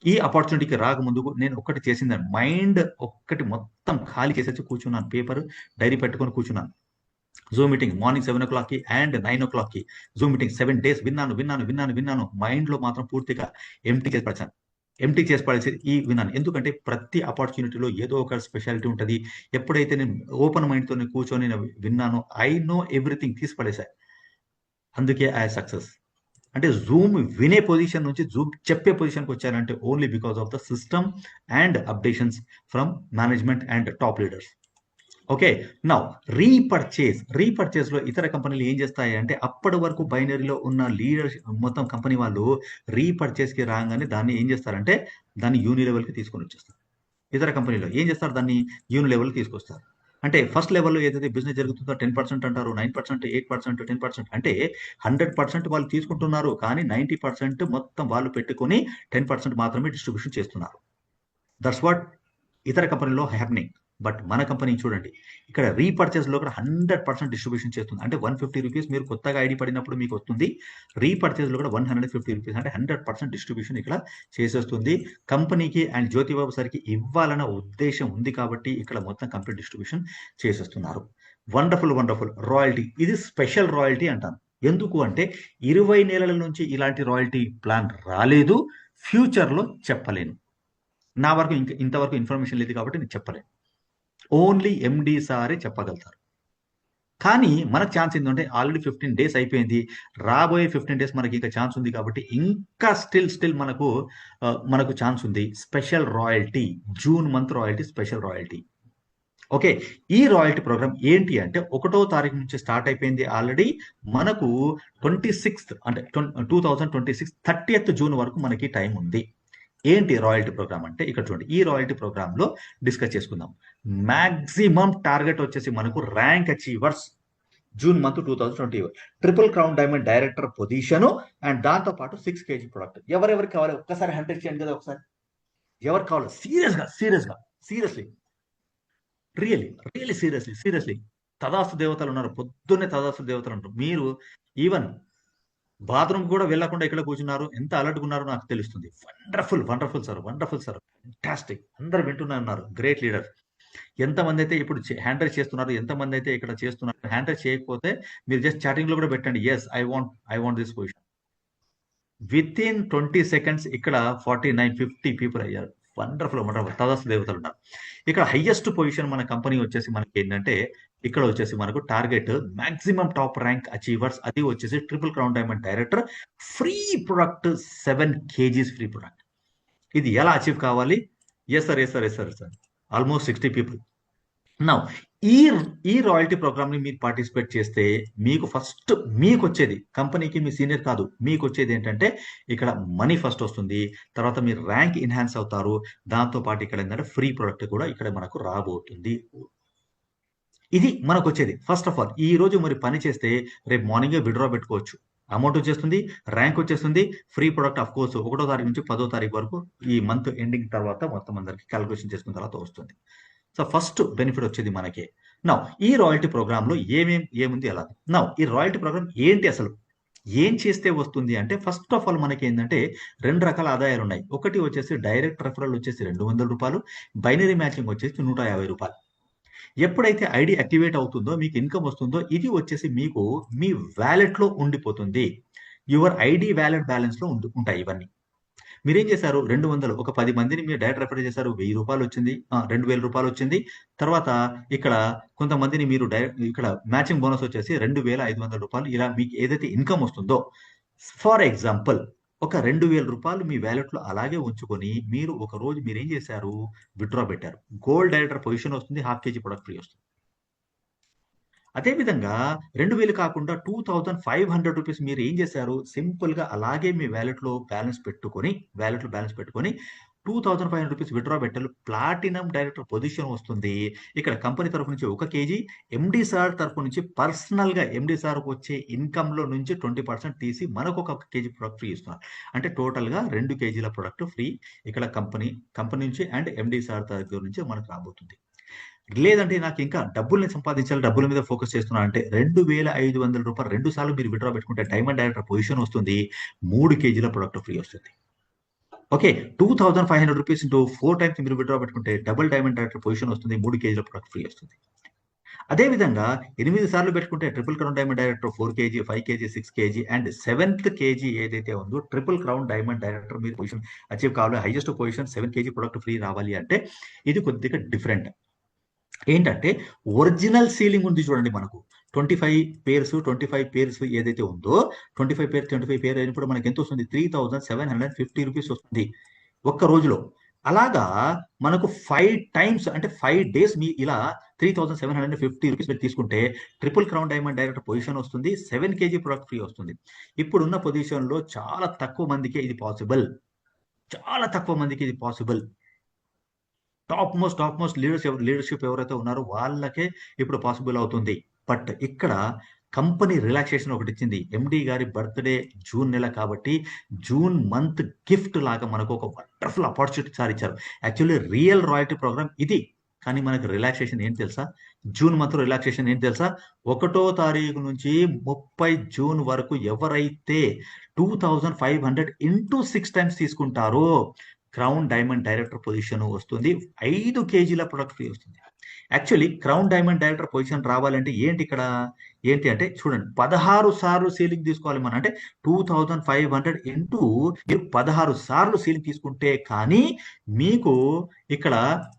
S1: ఈ ఆపర్చునిటీకి రాకముందుకు నేను ఒక్కటి చేసిందండి. మైండ్ ఒక్కటి మొత్తం ఖాళీ చేసేసి కూర్చున్నాను. పేపర్, డైరీ పెట్టుకొని కూర్చున్నాను. జూమ్ మీటింగ్ మార్నింగ్ 7:00కి అండ్ 9:00కి జూమ్ మీటింగ్ 7 డేస్ విన్నాను. మైండ్‌లో మాత్రం పూర్తిగా ఎంప్టీ చేసి పడేసాను. ఎంప్టీ చేసి పడేసి విన్నాను. ఎందుకంటే ప్రతి ఆపర్చునిటీలో ఏదో ఒక స్పెషాలిటీ ఉంటది. ఎప్పుడైతే నేను ఓపెన్ మైండ్‌తోని కూర్చొని నేను విన్నానో, ఐ నో ఎవ్రీథింగ్ తీసి పడేసా. అందుకే ఐ సక్సెస్. అంటే జూమ్ వినే పొజిషన్ నుంచి జూమ్ చెప్పే పొజిషన్‌కి వచ్చానంటే only because of the system and updations from management and top leaders. Okay. Now రీపర్చేస్‌లో ఇతర కంపెనీలు ఏం చేస్తాయి అంటే అప్పటి వరకు బైనరీలో ఉన్న లీడర్స్ మొత్తం కంపెనీ వాళ్ళు రీపర్చేస్‌కి రాగానే దాన్ని ఏం చేస్తారంటే దాన్ని యూని లెవెల్‌కి తీసుకొని వచ్చేస్తారు. ఇతర కంపెనీలో ఏం చేస్తారు? దాన్ని యూని లెవెల్‌కి తీసుకొస్తారు. అంటే ఫస్ట్ లెవెల్‌లో ఏదైతే బిజినెస్ జరుగుతుందో 10% అంటారు, 9%, 8%, 10% అంటే 100% వాళ్ళు తీసుకుంటున్నారు. కానీ 90% మొత్తం వాళ్ళు పెట్టుకొని 10% మాత్రమే డిస్ట్రిబ్యూషన్ చేస్తున్నారు. దట్స్ వాట్ ఇతర కంపెనీలో హ్యాపెనింగ్. బట్ మన కంపెనీ చూడండి. ఇక్కడ రీపర్చేస్‌లో కూడా 100% డిస్ట్రిబ్యూషన్ చేస్తుంది. అంటే రూ. 150 మీరు కొత్తగా ఐడీ పడినప్పుడు మీకు వస్తుంది. రీపర్చేస్‌లో కూడా రూ. 150 అంటే 100% డిస్ట్రిబ్యూషన్ ఇక్కడ చేసేస్తుంది. కంపెనీకి అండ్ జ్యోతిబాబు సార్‌కి ఇవ్వాలన్న ఉద్దేశ్యం ఉంది కాబట్టి ఇక్కడ మొత్తం కంప్లీట్ డిస్ట్రిబ్యూషన్ చేసేస్తున్నారు. వండర్‌ఫుల్. రాయల్టీ ఇది స్పెషల్ రాయల్టీ అంటాను. ఎందుకు అంటే 20 నెలల నుంచి ఇలాంటి రాయల్టీ ప్లాన్ రాలేదు. ఫ్యూచర్‌లో చెప్పలేను. నా వరకు ఇంతవరకు ఇన్ఫర్మేషన్ లేదు కాబట్టి నేను చెప్పలేను. ఓన్లీ ఎండీ సారే చెప్పగలుగుతారు. కానీ మనకు ఛాన్స్ ఏంటంటే ఆల్రెడీ 15 డేస్ అయిపోయింది. రాబోయే 15 డేస్ మనకి ఇంకా ఛాన్స్ ఉంది కాబట్టి ఇంకా స్టిల్ మనకు ఛాన్స్ ఉంది. Special royalty June month royalty, special royalty. Okay. ఈ రాయల్టీ ప్రోగ్రామ్ ఏంటి అంటే 1వ తారీఖు నుంచి స్టార్ట్ అయిపోయింది ఆల్రెడీ. మనకు 26థ్ అంటే 2026 30th జూన్ వరకు మనకి టైం ఉంది. ఏంటి రాయల్టీ ప్రోగ్రామ్ అంటే ఇక్కడ చూడండి. ఈ రాయల్టీ ప్రోగ్రామ్‌లో డిస్కస్ చేసుకుందాం. మాక్సిమం టార్గెట్ వచ్చేసి మనకు rank achievers June month 2020 triple crown diamond director position and దాంతో పాటు 6 kg ప్రొడక్ట్. ఎవరెవరికి కావాలి ఒక్కసారి 100 చేయండి కదా ఒకసారి. ఎవరికి కావాలి? సీరియస్లీ రియల్లీ సీరియస్లీ తదాస్తు దేవతలు ఉన్నారు. పొద్దున్నే తదాస్తు దేవతలు ఉంటారు. మీరు ఈవెన్ బాత్రూమ్ కూడా వెళ్ళకుండా ఇక్కడ కూర్చున్నారు. ఎంత అలర్ట్‌గా ఉన్నారో నాకు తెలుస్తుంది. Wonderful sir. ఫెంటాస్టిక్. అందరూ వింటున్నారు. Great leader. ఎంతమంది అయితే ఇప్పుడు హ్యాండ్ రైజ్ చేస్తున్నారు, ఎంతమంది అయితే ఇక్కడ చేస్తున్నారు. హ్యాండ్ రైజ్ చేయకపోతే మీరు జస్ట్ చాటింగ్‌లో కూడా పెట్టండి. Yes I want this position. Within 20 seconds ఇక్కడ 49, 50 పీపుల్ అయ్యారు. వండర్‌ఫుల్. తదాస్తు దేవతలు ఉన్నారు. ఇక్కడ హైయెస్ట్ పొజిషన్ మన కంపెనీ వచ్చేసి మనకి ఏంటంటే ఇక్కడ వచ్చేసి మనకు target maximum top rank achievers అది వచ్చేసి triple crown diamond director free product 7 kgs free product. ఇది ఎలా అచీవ్ కావాలి? Yes sir. Almost 60 people. Now ఈ రాయల్టీ ప్రోగ్రామ్ ని మీరు పార్టిసిపేట్ చేస్తే మీకు ఫస్ట్ వచ్చేది కంపెనీకి మీ సీనియర్ కాదు. మీకు వచ్చేది ఏంటంటే ఇక్కడ మనీ ఫస్ట్ వస్తుంది. తర్వాత మీరు ర్యాంక్ ఎన్హాన్స్ అవుతారు. దాంతో పాటు ఇక్కడ ఏంటంటే ఫ్రీ ప్రొడక్ట్ కూడా ఇక్కడ మనకు రాబోతుంది. ఇది మనకు వచ్చేది. ఫస్ట్ ఆఫ్ ఆల్ ఈ రోజు మరి పని చేస్తే రేపు మార్నింగే విత్‌డ్రా పెట్టుకోవచ్చు. అమౌంట్ వచ్చేస్తుంది, ర్యాంక్ వచ్చేస్తుంది, ఫ్రీ ప్రొడక్ట్ ఆఫ్ కోర్స్ 1వ తారీఖు నుంచి 10వ తారీఖు వరకు ఈ మంత్ ఎండింగ్ తర్వాత మొత్తం అందరికి కాలిక్యులేషన్ చేసుకున్న తర్వాత వస్తుంది. సో ఫస్ట్ బెనిఫిట్ వచ్చేది మనకే. నౌ ఈ రాయల్టీ ప్రోగ్రామ్‌లో ఏముంది ఎలా? నౌ ఈ రాయల్టీ ప్రోగ్రామ్ ఏంటి అసలు? ఏం చేస్తే వస్తుంది అంటే ఫస్ట్ ఆఫ్ ఆల్ మనకేందంటే 2 రకాల ఆదాయాలు ఉన్నాయి. ఒకటి వచ్చేసి డైరెక్ట్ రెఫరల్ వచ్చేసి రూ. 200, బైనరీ మ్యాచింగ్ వచ్చేసి రూ. 150. ఎప్పుడైతే ఐడీ యాక్టివేట్ అవుతుందో మీకు ఇన్కమ్ వస్తుందో ఇది వచ్చేసి మీకు మీ వాలెట్‌లో ఉండిపోతుంది. యువర్ ఐడీ వాలెట్ బ్యాలెన్స్‌లో ఉంటాయి ఇవన్నీ. మీరేం చేశారు 200 ఒక 10 మందిని మీరు డైరెక్ట్ రెఫర్ చేశారు. రూ. 1000 వచ్చింది. రూ. 2000 వచ్చింది. తర్వాత ఇక్కడ కొంతమందిని మీరు ఇక్కడ మ్యాచింగ్ బోనస్ వచ్చేసి రూ. 2500 ఇలా మీకు ఏదైతే ఇన్కమ్ వస్తుందో ఫర్ ఎగ్జాంపుల్ ఒక రూ. 2000 మీ వాలెట్‌లో అలాగే ఉంచుకొని మీరు ఒక రోజు మీరేం చేశారు విత్‌డ్రా పెట్టారు. గోల్డ్ డైరెక్టర్ పొజిషన్ వస్తుంది. ½ kg ప్రొడక్ట్ ఫ్రీ వస్తుంది. అదేవిధంగా 2000 కాకుండా 2500 రూపీస్ మీరు ఏం చేశారు? సింపుల్‌గా అలాగే మీ వాలెట్‌లో బ్యాలెన్స్ పెట్టుకొని 2500 రూపీస్ విత్‌డ్రా పెట్టాలి. ప్లాటినం డైరెక్టర్ పొజిషన్ వస్తుంది. ఇక్కడ కంపెనీ తరపు నుంచి 1 కేజీ, ఎండీ సార్ తరపు నుంచి పర్సనల్‌గా ఎండీ సార్‌కి వచ్చే ఇన్‌కమ్‌లో నుంచి 20% తీసి మనకొక కేజీ ప్రొడక్ట్ ఫ్రీ ఇస్తున్నారు. అంటే టోటల్‌గా 2 కేజీల ప్రొడక్ట్ ఫ్రీ ఇక్కడ కంపెనీ నుంచి అండ్ ఎండీ సార్ దగ్గర నుంచి మనకు రాబోతుంది. లేదంటే నాకు ఇంకా డబ్బుల్ని సంపాదించాలి, డబ్బుల మీద ఫోకస్ చేస్తున్నా అంటే రూ. 2500 2 సార్లు మీరు విత్‌డ్రా పెట్టుకుంటే డైమండ్ డైరెక్టర్ పొజిషన్ వస్తుంది. 3 కేజీల ప్రొడక్ట్ ఫ్రీ వస్తుంది. ఓకే. రూ. 2500 ఇంటూ 4 టైమ్స్ మీరు విత్‌డ్రా పెట్టుకుంటే డబుల్ డైమండ్ డైరెక్టర్ పొజిషన్ వస్తుంది. 3 కేజీల ప్రొడక్ట్ ఫ్రీ వస్తుంది. అదే విధంగా 8 సార్లు పెట్టుకుంటే triple crown diamond director 4 KG, 5 KG, 6 KG and 7th KG ఏదైతే ఉందో ట్రిపుల్ క్రౌన్ డైమండ్ డైరెక్టర్ మీరు పొజిషన్ అచీవ్ కావాలి. Highest position 7 KG product free రావాలి అంటే ఇది కొద్దిగా డిఫరెంట్. ఏంటంటే ఒరిజినల్ సీలింగ్ ఉంది చూడండి మనకు 25 పేర్స్ ఏదైతే ఉందో 25 పేర్ అయినప్పుడు మనకి ఎంత వస్తుంది? 3750 రూపీస్ వస్తుంది ఒక్క రోజులో. అలాగా మనకు 5 టైమ్స్ అంటే 5 డేస్ మీ ఇలా 3750 రూపీస్ మీరు తీసుకుంటే triple crown diamond director position వస్తుంది. 7 కేజీ ప్రొడక్ట్ ఫ్రీ వస్తుంది. ఇప్పుడున్న పొజిషన్ లో చాలా తక్కువ మందికి ఇది పాసిబుల్. చాలా తక్కువ మందికి ఇది పాసిబుల్. టాప్ మోస్ట్ లీడర్షిప్ ఎవరైతే ఉన్నారో వాళ్ళకే ఇప్పుడు పాసిబుల్ అవుతుంది. బట్ ఇక్కడ కంపెనీ రిలాక్సేషన్ ఒకటి ఇచ్చింది. ఎండి గారి బర్త్డే జూన్ నెల కాబట్టి జూన్ మంత్ గిఫ్ట్ లాగా మనకు ఒక వండర్ఫుల్ ఆపర్చునిటీ సార్ ఇచ్చారు. యాక్చువల్లీ రియల్ రాయల్టీ ప్రోగ్రామ్ ఇది. కానీ మనకు రిలాక్సేషన్ ఏంటి తెలుసా? జూన్ మంత్ రిలాక్సేషన్ ఏంటి తెలుసా? 1వ తారీఖు నుంచి 30 జూన్ వరకు ఎవరైతే 2500 ఇంటూ 6 టైమ్స్ తీసుకుంటారో క్రౌన్ డైమండ్ డైరెక్టర్ పొజిషన్ వస్తుంది. 5 కేజీల ప్రొడక్ట్ ఫ్రీ వస్తుంది. Actually crown diamond director position రావాలంటే ఏంటి అంటే చూడండి 16 సార్లు సీలింగ్ తీసుకోవాలి మనం. అంటే 2500 ఇంటూ మీరు 16 సార్లు సీలింగ్ తీసుకుంటే కానీ మీకు ఇక్కడ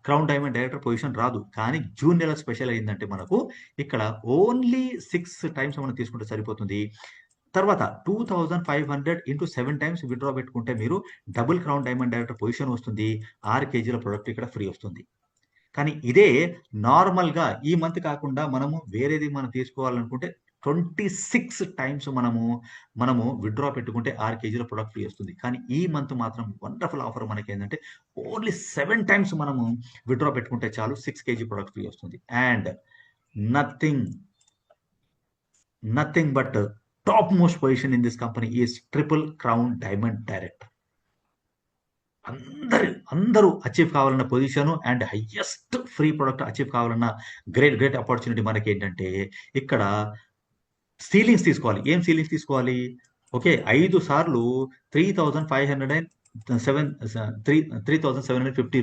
S1: క్రౌన్ డైమండ్ డైరెక్టర్ పొజిషన్ రాదు. కానీ జూన్ నెల స్పెషల్ అయిందంటే మనకు ఇక్కడ ఓన్లీ 6 టైమ్స్ మనం తీసుకుంటే సరిపోతుంది. తర్వాత 2500 ఇంటూ 7 టైమ్స్ విత్‌డ్రా పెట్టుకుంటే మీరు double crown diamond director position వస్తుంది. 6 కేజీల ప్రొడక్ట్ ఇక్కడ ఫ్రీ వస్తుంది. కానీ ఇదే నార్మల్‌గా ఈ మంత్ కాకుండా మనము వేరేది మనం తీసుకోవాలనుకుంటే 26 టైమ్స్ మనము విత్‌డ్రా పెట్టుకుంటే 6 కేజీల ప్రొడక్ట్ ఫ్రీ వస్తుంది. కానీ ఈ మంత్ మాత్రం వండర్ఫుల్ ఆఫర్ మనకేందంటే ఓన్లీ 7 టైమ్స్ మనము విత్‌డ్రా పెట్టుకుంటే చాలు 6 కేజీ ప్రొడక్ట్ ఫ్రీ వస్తుంది. And nothing but top most position in this company is triple crown diamond director. అందరూ అచీవ్ కావాలన్న position and highest free product achieve కావాలన్న గ్రేట్ ఆపర్చునిటీ మనకి ఏంటంటే ఇక్కడ సీలింగ్స్ తీసుకోవాలి. ఏం సీలింగ్స్ తీసుకోవాలి? ఓకే 5 సార్లు 3750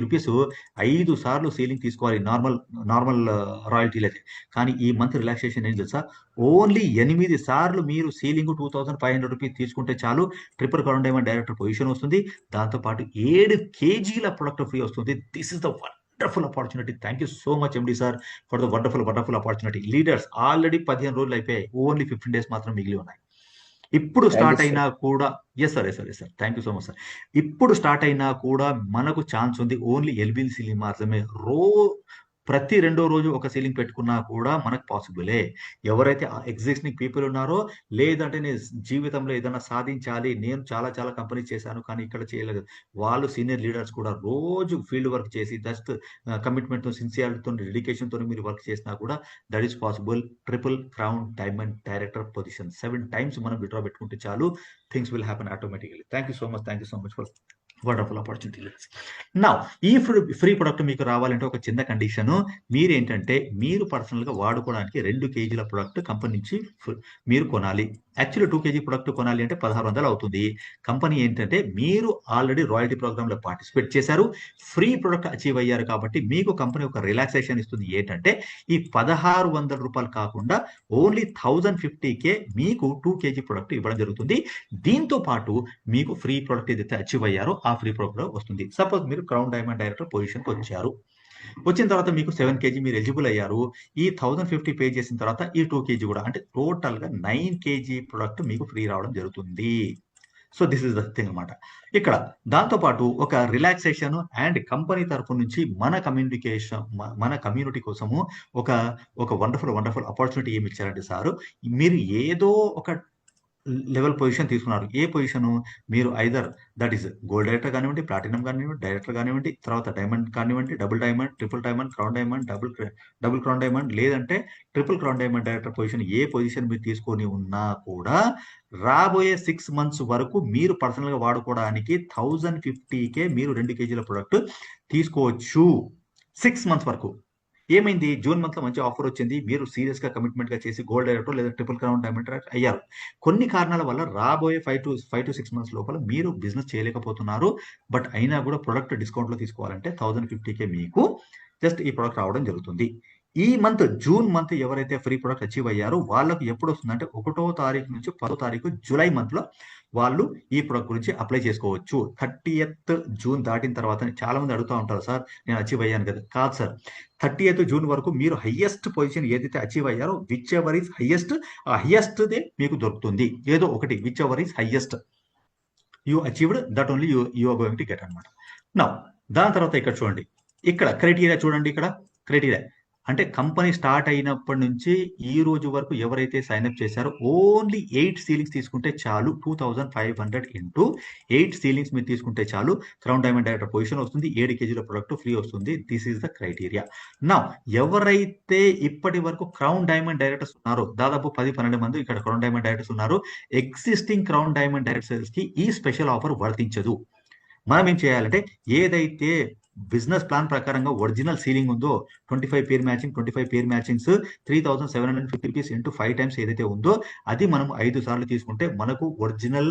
S1: రూపీస్ 5 సార్లు సీలింగ్ తీసుకోవాలి నార్మల్ రాయల్టీలు అయితే. కానీ ఈ మంత్ రిలాక్సేషన్ ఏం తెలుసా? ఓన్లీ 8 సార్లు మీరు సీలింగ్ 2500 రూపీస్ తీసుకుంటే చాలు triple crown diamond director position వస్తుంది. దాంతోపాటు 7 కేజీల ప్రొడక్ట్ ఫ్రీ వస్తుంది. This is the wonderful opportunity. Thank you so much MD sir for the wonderful opportunity. Leaders already 15 రోజులు అయిపోయాయి. ఓన్లీ 15 డేస్ మాత్రం మిగిలి ఉన్నాయి. ఇప్పుడు స్టార్ట్ అయినా కూడా yes sir thank you so much sir. ఇప్పుడు స్టార్ట్ అయినా కూడా మనకు ఛాన్స్ ఉంది. ఓన్లీ ఎల్బిల్ సీలింగ్ మాత్రమే. ప్రతి 2వ రోజు ఒక సీలింగ్ పెట్టుకున్నా కూడా మనకు పాసిబులే. ఎవరైతే ఎగ్జిస్టింగ్ పీపుల్ ఉన్నారో లేదంటే నేను జీవితంలో ఏదైనా సాధించాలి, నేను చాలా కంపెనీ చేశాను కానీ ఇక్కడ చేయలేదు, వాళ్ళు సీనియర్ లీడర్స్ కూడా రోజు ఫీల్డ్ వర్క్ చేసి జస్ట్ కమిట్మెంట్తో సిన్సియారిటీతో డెడికేషన్తో మీరు వర్క్ చేసినా కూడా that is possible. Triple crown diamond director position 7 times మనం విత్‌డ్రా పెట్టుకుంటే చాలు things will happen automatically. Thank you so much for wonderful opportunity. నా ఈ ఫ్రీ ప్రొడక్ట్ మీకు రావాలంటే ఒక చిన్న కండిషన్. మీరేంటంటే మీరు పర్సనల్ గా వాడుకోవడానికి 2 కేజీల ప్రొడక్ట్ కంపెనీ నుంచి మీరు కొనాలి. యాక్చువల్లీ 2 కేజీ ప్రొడక్ట్ కొనాలి అంటే 1600 అవుతుంది. కంపెనీ ఏంటంటే మీరు ఆల్రెడీ రాయల్టీ ప్రోగ్రామ్ లో పార్టిసిపేట్ చేశారు, ఫ్రీ ప్రొడక్ట్ అచీవ్ అయ్యారు కాబట్టి మీకు కంపెనీ ఒక రిలాక్సేషన్ ఇస్తుంది. ఏంటంటే ఈ 1600 రూపాయలు కాకుండా ఓన్లీ 1050కే మీకు 2 కేజీ ప్రొడక్ట్ ఇవ్వడం జరుగుతుంది. దీంతో పాటు మీకు ఫ్రీ ప్రొడక్ట్ ఏదైతే అచీవ్ అయ్యారో ఆ ఫ్రీ ప్రొడక్ట్ వస్తుంది. సపోజ్ మీరు క్రౌన్ డైమండ్ డైరెక్టర్ పొజిషన్కి వచ్చారు. వచ్చిన తర్వాత మీకు 7 కేజీ మీరు ఎలిజిబుల్ అయ్యారు. ఈ 1050 పే చేసిన తర్వాత ఈ 2 కేజీ కూడా అంటే టోటల్ గా 9 కేజీ ప్రొడక్ట్ మీకు ఫ్రీ రావడం జరుగుతుంది. So this is the thing అనమాట. ఇక్కడ దాంతోపాటు ఒక రిలాక్సేషన్ అండ్ కంపెనీ తరపు నుంచి మన కమ్యూనిటీ కోసము ఒక ఒక వండర్ఫుల్ ఆపర్చునిటీ ఏమి ఇచ్చారంటే సార్, మీరు ఏదో ఒక లెవెల్ పొజిషన్ తీసుకున్నారు. ఏ పొజిషన్? మీరు either that is gold director కానివ్వండి, ప్లాటినం కానివ్వండి, డైరెక్టర్ కానివ్వండి, తర్వాత డైమండ్ కానివ్వండి, double diamond, triple diamond, crown diamond, double crown diamond, లేదంటే triple crown diamond director position, ఏ పొజిషన్ మీరు తీసుకొని ఉన్నా కూడా రాబోయే 6 months వరకు మీరు పర్సనల్ గా వాడుకోవడానికి 1050K మీరు 2 kg ప్రొడక్ట్ తీసుకోవచ్చు 6 months వరకు. ఏమైంది? జూన్ మంత్ లో మంచి ఆఫర్ వచ్చింది, మీరు సీరియస్ గా కమిట్మెంట్ గా చేసి గోల్డ్ డైరెక్టర్ లేదా ట్రిపుల్ క్రౌన్ డైమండ్ డైరెక్టర్ అయ్యారు. కొన్ని కారణాల వల్ల రాబోయే 5 to 6 months లోపల మీరు బిజినెస్ చేయలేకపోతున్నారు. బట్ అయినా కూడా ప్రొడక్ట్ డిస్కౌంట్ లో తీసుకోవాలంటే 1050K మీకు జస్ట్ ఈ ప్రొడక్ట్ రావడం జరుగుతుంది. ఈ మంత్ జూన్ మంత్ ఎవరైతే ఫ్రీ ప్రొడక్ట్ అచీవ్ అయ్యారో వాళ్ళకు ఎప్పుడు వస్తుందంటే 1వ తారీఖు నుంచి 10వ తారీఖు జూలై మంత్ లో వాళ్ళు ఈ ప్రొడక్ట్ గురించి అప్లై చేసుకోవచ్చు. 30th జూన్ దాటిన తర్వాత చాలా మంది అడుగుతూ ఉంటారు, సార్ నేను అచీవ్ అయ్యాను కదా. కాదు సార్, 30th జూన్ వరకు మీరు హైయెస్ట్ పొజిషన్ ఏదైతే అచీవ్ అయ్యారో విచ్ ఎవర్ ఈస్ హైయెస్ట్, ఆ హైయెస్ట్దే మీకు దొరుకుతుంది. ఏదో ఒకటి whichever is highest you achieved, that only you are going to get అనమాట. నా దాని తర్వాత ఇక్కడ చూడండి, ఇక్కడ క్రైటీరియా చూడండి. ఇక్కడ క్రైటీరియా అంటే కంపెనీ స్టార్ట్ అయినప్పటి నుంచి ఈ రోజు వరకు ఎవరైతే సైన్అప్ చేశారో ఓన్లీ 8 సీలింగ్స్ తీసుకుంటే చాలు. 2500 ఇంటూ 8 సీలింగ్స్ మీరు తీసుకుంటే చాలు. క్రౌన్ డైమండ్ డైరెక్టర్ పొజిషన్ వస్తుంది, 7 kg ప్రొడక్ట్ ఫ్రీ వస్తుంది. This is the criteria. నా ఎవరైతే ఇప్పటి వరకు క్రౌన్ డైమండ్ డైరెక్టర్స్ ఉన్నారో, దాదాపు 10-12 మంది ఇక్కడ క్రౌన్ డైమండ్ డైరెక్టర్స్ ఉన్నారు. ఎగ్జిస్టింగ్ క్రౌన్ డైమండ్ డైరెక్టర్స్ కి ఈ స్పెషల్ ఆఫర్ వర్తించదు. మనం ఏం చేయాలంటే, ఏదైతే బిజినెస్ ప్లాన్ ప్రకారంగా ఒరిజినల్ సీలింగ్ ఉందో 25 పేర్ మ్యాచింగ్స్ 3750 రూపీస్ ఇంటూ 5 times ఏదైతే ఉందో అది మనం 5 సార్లు తీసుకుంటే మనకు ఒరిజినల్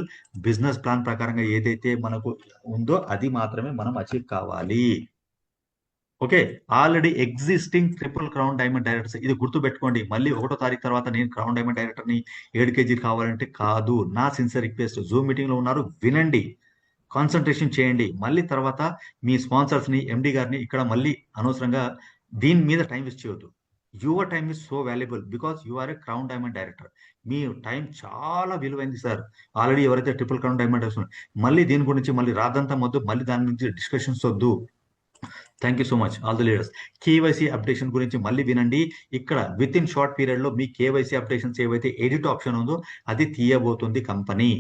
S1: బిజినెస్ ప్లాన్ ప్రకారంగా ఏదైతే మనకు ఉందో అది మాత్రమే మనం అచీవ్ కావాలి. Okay, already existing triple crown diamond directors, ఇది గుర్తు పెట్టుకోండి. మళ్ళీ 1వ తారీఖు తర్వాత నేను క్రౌన్ డైమండ్ డైరెక్టర్ ని 7 kg కావాలంటే కాదు. నా సిన్సియర్ రిక్వెస్ట్, జూమ్ మీటింగ్ లో ఉన్నారు, వినండి, కాన్సన్ట్రేషన్ చేయండి. మళ్ళీ తర్వాత మీ స్పాన్సర్స్ ని, ఎండి గారిని ఇక్కడ మళ్ళీ అనవసరంగా దీని మీద టైం వేస్ట్ చేయొద్దు. Your time is so valuable because you are a crown diamond director. మీ టైం చాలా విలువైంది సార్. ఆల్రెడీ ఎవరైతే ట్రిపుల్ క్రౌన్ డైమండ్ డైరెక్టర్ మళ్ళీ దీని గురించి మళ్ళీ రాదంతా వద్దు, మళ్ళీ దాని గురించి డిస్కషన్స్ వద్దు. Thank you so much all the leaders. KYC updation గురించి మళ్ళీ వినండి. ఇక్కడ విత్ ఇన్ షార్ట్ పీరియడ్ లో మీ కేవైసీ అప్డేషన్స్ ఏవైతే ఎడిట్ ఆప్షన్ ఉందో అది తీయబోతుంది కంపెనీ.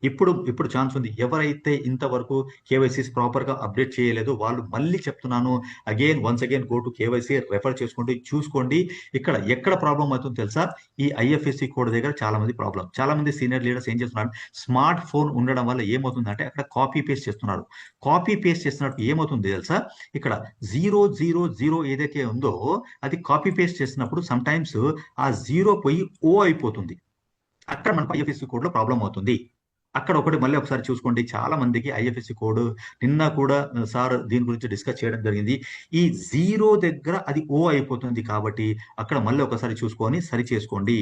S1: ఇప్పుడు ఛాన్స్ ఉంది. ఎవరైతే ఇంతవరకు కేవైసీస్ ప్రాపర్ గా అప్డేట్ చేయలేదు వాళ్ళు, మళ్ళీ చెప్తున్నాను, once again go to KYC, refer చేసుకోండి, చూసుకోండి. ఎక్కడ ప్రాబ్లం అవుతుందో తెలుసా? ఈ ఐఎఫ్ఎస్సి కోడ్ దగ్గర చాలా మంది సీనియర్ లీడర్స్ ఏం చేస్తున్నారు, స్మార్ట్ ఫోన్ ఉండడం వల్ల ఏమవుతుందంటే అక్కడ కాపీ పేస్ట్ చేస్తున్నారు. కాపీ పేస్ట్ చేస్తున్నప్పుడు ఏమవుతుంది తెలుసా? ఇక్కడ 000 ఏదైతే ఉందో అది కాపీ పేస్ట్ చేసినప్పుడు సమ్ టైమ్స్ ఆ 0 పోయి O అయిపోతుంది. అక్కడ మనకు ఐఎఫ్ఎస్సి కోడ్ లో ప్రాబ్లం అవుతుంది. అక్కడ మళ్ళీ ఒకసారి చూసుకోండి. చాలా మందికి ఐఎఫ్ఎస్సి కోడ్ నిన్న కూడా సార్ దీని గురించి డిస్కస్ చేయడం జరిగింది. ఈ 0 దగ్గర అది O అయిపోతుంది కాబట్టి అక్కడ మళ్ళీ ఒకసారి చూసుకొని సరి చేసుకోండి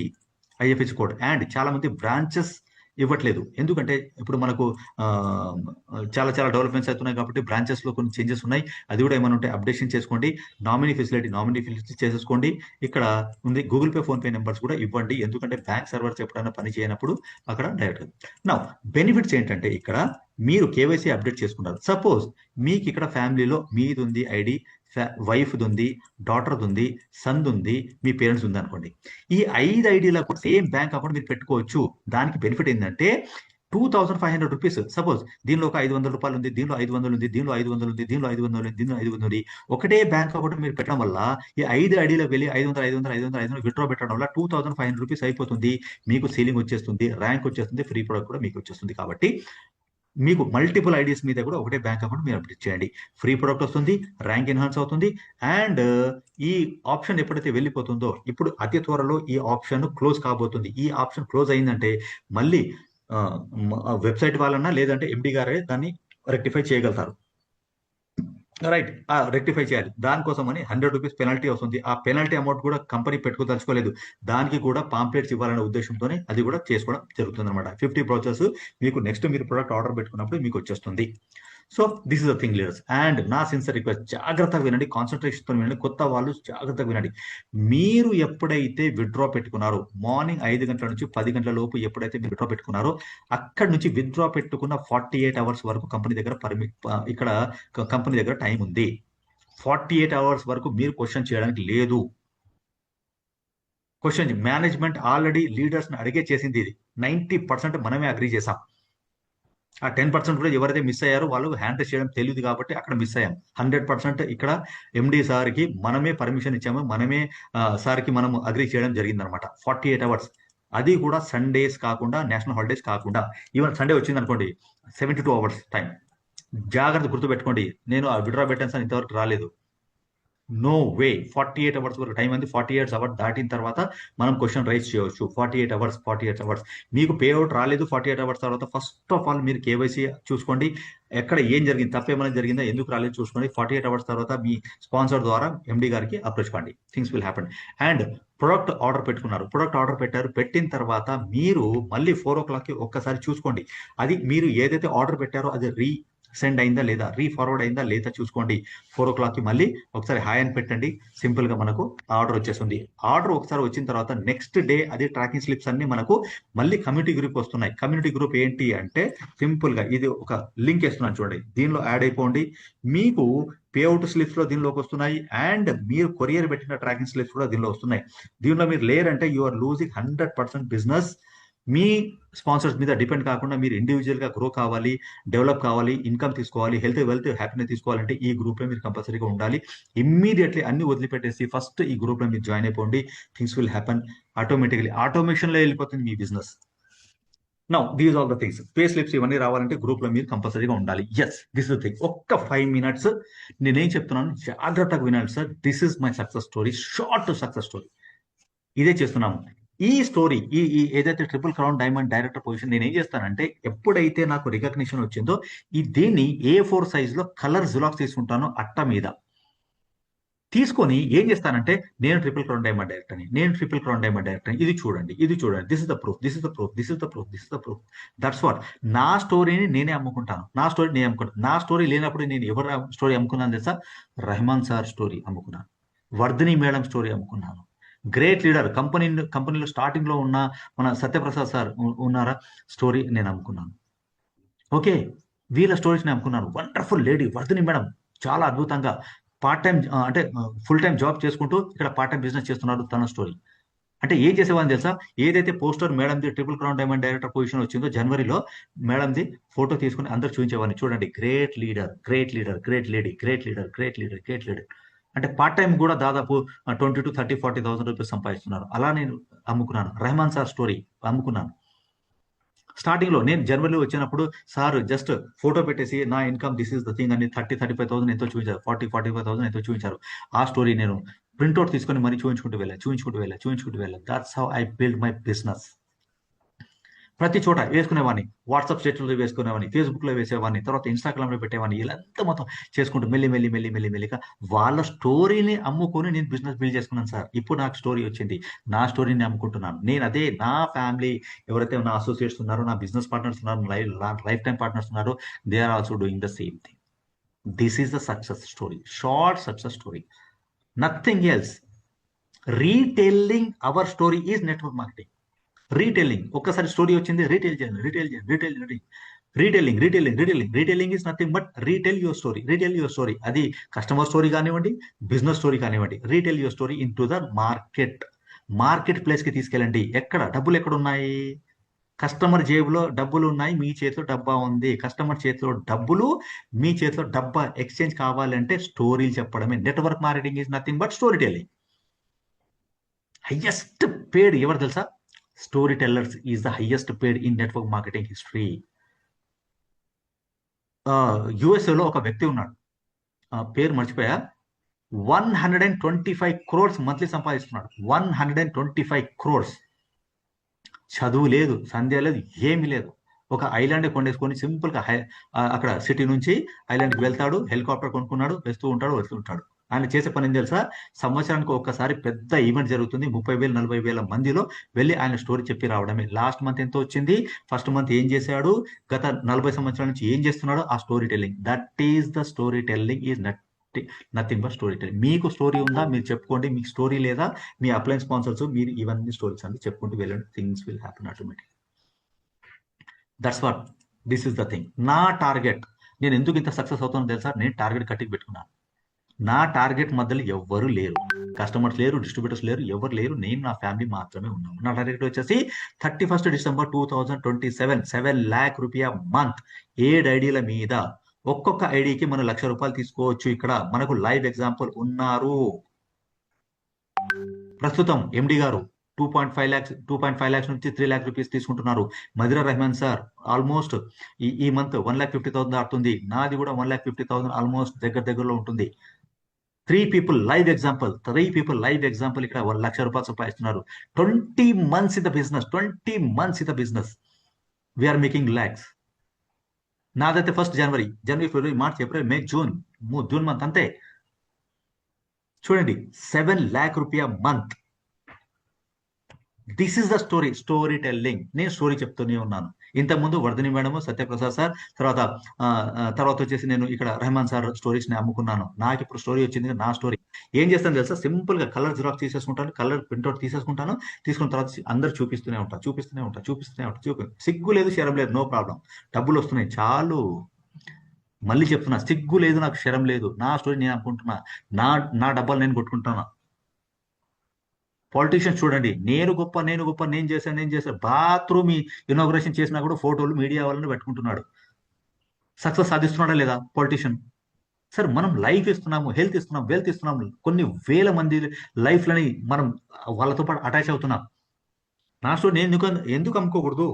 S1: ఐఎఫ్ఎస్సి కోడ్. అండ్ చాలా మంది బ్రాంచెస్ ఇవ్వట్లేదు, ఎందుకంటే ఇప్పుడు మనకు చాలా డెవలప్మెంట్స్ అవుతున్నాయి కాబట్టి బ్రాంచెస్ లో కొన్ని చేంజెస్ ఉన్నాయి. అది కూడా ఏమైనా ఉంటే అప్డేషన్ చేసుకోండి. నామినీ ఫెసిలిటీ చేసేసుకోండి. ఇక్కడ ఉంది Google pay, phone pay numbers కూడా ఇవ్వండి, ఎందుకంటే బ్యాంక్ సర్వర్స్ ఎప్పుడైనా పని చేయనప్పుడు అక్కడ డైరెక్ట్. నా బెనిఫిట్స్ ఏంటంటే, ఇక్కడ మీరు కేవైసీ అప్డేట్ చేసుకుంటారు. సపోజ్ మీకు ఇక్కడ ఫ్యామిలీలో మీది ఉంది ఐడి, వైఫ్ ఉంది, డాటర్ ఉంది, సన్ ఉంది, మీ పేరెంట్స్ ఉంది అనుకోండి. ఈ 5 ఐడీలకు సేమ్ బ్యాంక్ అకౌంట్ మీరు పెట్టుకోవచ్చు. దానికి బెనిఫిట్ ఏంటంటే 2500 రూపీస్. సపోజ్ దీనిలో ఒక 500 రూపాయలు ఉంది, దీనిలో 500 ఉంది, దీనిలో 500 ఉంది, దీనిలో 500 ఉంది, దీనిలో 500 ఉంది. ఒకటే బ్యాంక్ అకౌంట్ మీరు పెట్టడం వల్ల ఈ 5 ఐడీలకు వెళ్ళి 500 విత్డ్రా పెట్టడం వల్ల 2500 రూపీస్ అయిపోతుంది. మీకు సీలింగ్ వచ్చేస్తుంది, ర్యాంక్ వచ్చేస్తుంది, ఫ్రీ ప్రొడక్ట్ కూడా మీకు వచ్చేస్తుంది. కాబట్టి మీకు మల్టిపుల్ ఐడీస్ మీద కూడా ఒకటే బ్యాంక్ అకౌంట్ మీరు అప్డేట్ చేయండి. ఫ్రీ ప్రొడక్ట్ వస్తుంది, ర్యాంక్ ఎన్హాన్స్ అవుతుంది. అండ్ ఈ ఆప్షన్ ఎప్పుడైతే వెళ్ళిపోతుందో, ఇప్పుడు అతి త్వరలో ఈ ఆప్షన్ క్లోజ్ కాబోతుంది. ఈ ఆప్షన్ క్లోజ్ అయిందంటే మళ్ళీ వెబ్సైట్ వాళ్ళన్నా లేదంటే ఎండి గారే దాన్ని రెక్టిఫై చేయగలుగుతారు. రైట్, రెక్టిఫై చేయాలి. దానికోసం అని 100 రూపీస్ పెనాల్టీ వస్తుంది. ఆ పెనాల్టీ అమౌంట్ కూడా కంపెనీ పెట్టుకోదలుచుకోలేదు, దానికి కూడా పాంప్లెట్స్ ఇవ్వాలనే ఉద్దేశంతోనే అది కూడా చేసుకోవడం జరుగుతుంది అనమాట. 50 బ్రౌచర్స్ మీకు నెక్స్ట్ మీరు ప్రొడక్ట్ ఆర్డర్ పెట్టుకున్నప్పుడు మీకు వచ్చేస్తుంది. So this is the thing leaders. And నా సిన్సియర్ రిక్వెస్ట్, జాగ్రత్తగా వినండి, కాన్సన్ట్రేషన్ తో వినండి, కొత్త వాళ్ళు జాగ్రత్తగా వినండి. మీరు ఎప్పుడైతే విత్డ్రా పెట్టుకున్నారో, మార్నింగ్ 5 గంటల నుంచి 10 గంటల లోపు ఎప్పుడైతే మీరు విత్డ్రా పెట్టుకున్నారో, అక్కడ నుంచి విత్డ్రా పెట్టుకున్న 48 అవర్స్ వరకు కంపెనీ దగ్గర ఇక్కడ కంపెనీ దగ్గర టైం ఉంది. 48 అవర్స్ వరకు మీరు క్వశ్చన్ చేయడానికి లేదు. క్వశ్చన్ మేనేజ్మెంట్ ఆల్రెడీ లీడర్స్ ని అడిగే చేసింది. ఇది 90% మనమే అగ్రీ చేసాం. ఆ 10% కూడా ఎవరైతే మిస్ అయ్యారో వాళ్ళు హ్యాండిల్ చేయడం తెలియదు కాబట్టి అక్కడ మిస్ అయ్యాం. 100% ఇక్కడ ఎండి సార్కి మనమే పర్మిషన్ ఇచ్చాము, మనమే సార్కి మనం అగ్రీ చేయడం జరిగింది అనమాట. 48 అవర్స్, అది కూడా సండేస్ కాకుండా, నేషనల్ హాలిడేస్ కాకుండా. ఈవెన్ సండే వచ్చింది అనుకోండి, 72 అవర్స్ టైం. జాగ్రత్త గుర్తుపెట్టుకోండి, నేను ఆ విడ్రా పెట్టాను సార్ ఇంతవరకు రాలేదు. No way. 48 అవర్స్ వరకు టైం ఉంది. 48 అవర్స్ దాటిన తర్వాత మనం క్వశ్చన్ రైజ్ చేయవచ్చు. 48 అవర్స్ మీకు పే అవుట్ రాలేదు. 48 అవర్స్ తర్వాత ఫస్ట్ ఆఫ్ ఆల్ మీరు కేవైసీ చూసుకోండి, ఎక్కడ ఏం జరిగింది, తప్పేమైనా జరిగిందా, ఎందుకు రాలేదు చూసుకోండి. 48 అవర్స్ తర్వాత మీ స్పాన్సర్ ద్వారా ఎండి గారికి అప్రోచ్ కండి, things will happen. And product order పెట్టుకున్నారు, ప్రొడక్ట్ ఆర్డర్ పెట్టారు, పెట్టిన తర్వాత మీరు మళ్ళీ 4 o'clock ఒక్కసారి చూసుకోండి, అది మీరు ఏదైతే ఆర్డర్ పెట్టారో అది సెండ్ అయిందా లేదా, ఫార్వర్డ్ అయిందా లేదా చూసుకోండి. 4 o'clock మళ్ళీ ఒకసారి హాయ్ అని పెట్టండి, సింపుల్ గా మనకు ఆర్డర్ వచ్చేస్తుంది. ఆర్డర్ ఒకసారి వచ్చిన తర్వాత నెక్స్ట్ డే అది ట్రాకింగ్ స్లిప్స్ అన్ని మనకు మళ్ళీ కమ్యూనిటీ గ్రూప్ వస్తున్నాయి. కమ్యూనిటీ గ్రూప్ ఏంటి అంటే సింపుల్ గా ఇది ఒక లింక్ ఇస్తున్నాను చూడండి, దీనిలో యాడ్ అయిపోండి. మీకు పేఅవుట్ స్లిప్స్ లో దీనిలోకి వస్తున్నాయి, అండ్ మీరు కొరియర్ పెట్టిన ట్రాకింగ్ స్లిప్స్ కూడా దీనిలో వస్తున్నాయి. దీనిలో మీరు లేరంటే యు ఆర్ లూజింగ్ 100% బిజినెస్. మీ స్పాన్సర్స్ మీద డిపెండ్ కాకుండా మీరు ఇండివిజువల్ గా గ్రో కావాలి, డెవలప్ కావాలి, ఇన్కమ్ తీసుకోవాలి, హెల్త్ వెల్త్ హ్యాపీనెస్ తీసుకోవాలంటే ఈ గ్రూప్ లో మీరు కంపల్సరీగా ఉండాలి. ఇమ్మీడియట్లీ అన్ని వదిలిపెట్టేసి ఫస్ట్ ఈ గ్రూప్ లో మీరు జాయిన్ అయిపోండి. Things will happen automatically. Automation లో వెళ్ళిపోతుంది మీ business. Now these all the things, pay slips ఇవన్నీ రావాలంటే గ్రూప్ లో మీరు కంపల్సరీగా ఉండాలి. Yes, this is the thing. ఒక్క 5 minutes నేనేం చెప్తున్నాను జాగ్రత్తగా వినాలి sir. This is my success story, short success story. ఇదే చేస్తున్నాము. ఈ స్టోరీ, ఈ ఏదైతే triple crown diamond director position, నేను ఏం చేస్తానంటే ఎప్పుడైతే నాకు రికగ్నిషన్ వచ్చిందో దీన్ని A4 సైజ్ లో కలర్ జిలాక్స్ తీసుకుంటాను అట్ట మీద. తీసుకొని ఏం చేస్తానంటే నేను ట్రిపుల్ క్రౌన్ డైమండ్ డైరెక్టర్ని, ఇది చూడండి, this is the proof, that's what. నా స్టోరీని నేనే అమ్ముకుంటాను, నా స్టోరీ లేనప్పుడు నేను ఎవరు స్టోరీ అమ్ముకున్నాను తెలుసా? రెహమాన్ సార్ స్టోరీ అమ్ముకున్నాను, వర్ధిని మేడం స్టోరీ అమ్ముకున్నాను, గ్రేట్ లీడర్ కంపెనీలో స్టార్టింగ్ లో ఉన్న మన సత్యప్రసాద్ సార్ ఉన్నారా, స్టోరీ నేను అమ్ముకున్నాను. ఓకే, వీళ్ళ స్టోరీస్ నేను అమ్ముకున్నాను. వండర్ఫుల్ లేడీ వర్ధిని మేడం, చాలా అద్భుతంగా పార్ట్ టైం అంటే ఫుల్ టైం జాబ్ చేసుకుంటూ ఇక్కడ పార్ట్ టైం బిజినెస్ చేస్తున్నాడు. తన స్టోరీ అంటే ఏం చేసేవాడిని తెలుసా? ఏదైతే పోస్టర్ మేడంది triple crown diamond director position వచ్చిందో జనవరిలో, మేడంది ఫోటో తీసుకుని అందరు చూపించేవాడిని. చూడండి, గ్రేట్ లీడర్, గ్రేట్ లేడీ. అంటే పార్ట్ టైం కూడా దాదాపు 20 to 30, 40,000 రూపీస్ సంపాదిస్తున్నారు. అలా నేను అమ్ముకున్నాను. రెహమాన్ సార్ స్టోరీ అమ్ముకున్నాను. స్టార్టింగ్ లో నేను జనవరిలో వచ్చినప్పుడు సార్ జస్ట్ ఫోటో పెట్టేసి నా income this is the thing అని 30-35,000 ఎంతో చూపించారు, 40-45,000 ఎంతో చూపించారు. ఆ స్టోరీ నేను ప్రింట్అవుట్ తీసుకొని మరీ చూపించుకుంటూ వెళ్ళా. That's how I build my business. ప్రతి చోట వేసుకునేవాడిని, వాట్సాప్ స్టేటస్లో వేసుకునేవాడిని, ఫేస్బుక్ లో వేసేవాడిని, తర్వాత ఇన్స్టాగ్రామ్ లో పెట్టేవాడిని. ఇలా మొత్తం చేసుకుంటూ మెల్లిగా వాళ్ళ స్టోరీని అమ్ముకొని నేను బిజినెస్ బిల్డ్ చేసుకున్నాను సార్. ఇప్పుడు నాకు స్టోరీ వచ్చింది, నా స్టోరీని అమ్ముకుంటున్నాను. నేను అదే నా ఫ్యామిలీ ఎవరైతే నా అసోసియేట్స్ ఉన్నారో, నా బిజినెస్ పార్ట్నర్స్ ఉన్నారు, లైఫ్ టైం పార్ట్నర్స్ ఉన్నారు, they are also doing the same thing. This is the success story, short success story, nothing else. Retelling our story is network marketing. Retelling, ఒక్కసారి స్టోరీ వచ్చింది, retelling. Retelling is nothing but retell your story. అది కస్టమర్ స్టోరీ కానివ్వండి, బిజినెస్ స్టోరీ కానివ్వండి, retell your story in to the market place కి తీసుకెళ్ళండి. డబ్బులు ఎక్కడ ఉన్నాయి? కస్టమర్ జేబులో డబ్బులు ఉన్నాయి, మీ చేతిలో డబ్బా ఉంది. కస్టమర్ చేతిలో డబ్బులు, మీ చేతిలో డబ్బా ఎక్స్చేంజ్ కావాలంటే స్టోరీలు చెప్పడమే. Network marketing is nothing but story telling. Highest paid ఎవరు తెలుసా? Story tellers is the highest paid in network marketing history. యుఎస్ఏలో ఒక వ్యక్తి ఉన్నాడు, పేరు మర్చిపోయా, 125 crores మంత్లీ సంపాదిస్తున్నాడు. 125 crores. చదువు లేదు, సంధ్య లేదు, ఏమీ లేదు. ఒక ఐలాండ్ కొండేసుకొని సింపుల్ గా అక్కడ సిటీ నుంచి ఐలాండ్కి వెళ్తాడు, హెలికాప్టర్ కొనుక్కున్నాడు, వస్తూ ఉంటాడు. ఆయన చేసే పని ఏం తెలుసా, సంవత్సరానికి ఒక్కసారి పెద్ద ఈవెంట్ జరుగుతుంది, 30,000 40,000 మందిలో వెళ్ళి ఆయన స్టోరీ చెప్పి రావడమే. లాస్ట్ మంత్ ఎంత వచ్చింది, ఫస్ట్ మంత్ ఏం చేశాడు, గత 40 సంవత్సరాల నుంచి ఏం చేస్తున్నాడో ఆ story telling. That is the story telling is nothing but story telling. మీకు స్టోరీ ఉందా మీరు చెప్పుకోండి, మీకు స్టోరీ లేదా మీ అప్లైన్ స్పాన్సర్స్ మీరు ఇవన్నీ స్టోరీస్ అండి చెప్పుకుంటూ వెళ్ళండి, things will happen automatic. That's what this is the thing. నా టార్గెట్, నేను ఎందుకు ఇంత సక్సెస్ అవుతానో తెలుసా, నేను టార్గెట్ కట్టి పెట్టుకున్నాను. నా టార్గెట్ మధ్యలో ఎవ్వరు లేరు, కస్టమర్స్ లేరు, డిస్ట్రిబ్యూటర్స్ లేరు, ఎవరు లేరు, నేను నా ఫ్యామిలీ మాత్రమే ఉన్నాము. నా టార్గెట్ వచ్చేసి 31st December 2027 7 lakh రూపాయ మంత్. 7 ఐడీల మీద ఒక్కొక్క ఐడికి మనం ₹1,00,000 తీసుకోవచ్చు. ఇక్కడ మనకు లైవ్ ఎగ్జాంపుల్ ఉన్నారు. ప్రస్తుతం ఎండి గారు 2.5 lakhs నుంచి 3 lakh రూపీస్ తీసుకుంటున్నారు. మదిరా రెహమాన్ సార్ ఆల్మోస్ట్ ఈ మంత్ 1,50,000 దాటుతుంది. నాది కూడా 1,50,000 ఆల్మోస్ట్ దగ్గరలో ఉంటుంది. 3 people లైవ్ ఎగ్జాంపుల్ ఇక్కడ ₹1,00,000 సంపాదిస్తున్నారు. 20 months in the business we're making lakhs. నాదైతే ఫస్ట్ జనవరి, ఫిబ్రవరి, March, April, May, June month అంతే. చూడండి 7 lakh రూపాయ month. This is the story telling. నేను స్టోరీ చెప్తూనే ఉన్నాను. ఇంతకుముందు వర్ధని మేడం, సత్యప్రసాద్ సార్, తర్వాత వచ్చేసి నేను ఇక్కడ రెహమాన్ సార్ స్టోరీస్ ని అమ్ముకున్నాను. నాకు ఇప్పుడు స్టోరీ వచ్చింది, నా స్టోరీ ఏం చేస్తాను తెలుసా, సింపుల్ గా కలర్ జిరాక్స్ తీసేసుకుంటాను, కలర్ ప్రింట్అవుట్ తీసేసుకుంటాను, తీసుకున్న తర్వాత అందరు చూపిస్తూనే ఉంటా. సిగ్గు లేదు, శరం లేదు, నో ప్రాబ్లం. డబ్బులు వస్తున్నాయి చాలు. మళ్ళీ చెప్తున్నా, సిగ్గు లేదు, నాకు శరం లేదు. నా స్టోరీ నేను అనుకుంటున్నా, నా డబ్బాలు నేను కొట్టుకుంటున్నా. పాలిటీషియన్స్ చూడండి, నేను గొప్ప, నేను చేశాను. బాత్రూమ్ ఇనాగ్రేషన్ చేసినా కూడా ఫోటోలు మీడియా వాళ్ళని పెట్టుకుంటున్నాడు. సక్సెస్ సాధిస్తున్నాడా లేదా పాలిటీషియన్? సార్, మనం లైఫ్ ఇస్తున్నాము, హెల్త్ ఇస్తున్నాం, వెల్త్ ఇస్తున్నాము, కొన్ని వేల మంది లైఫ్లని మనం వాళ్ళతో పాటు అటాచ్ అవుతున్నాం. నా స్టోరీ నేను ఎందుకు అమ్ముకోకూడదు?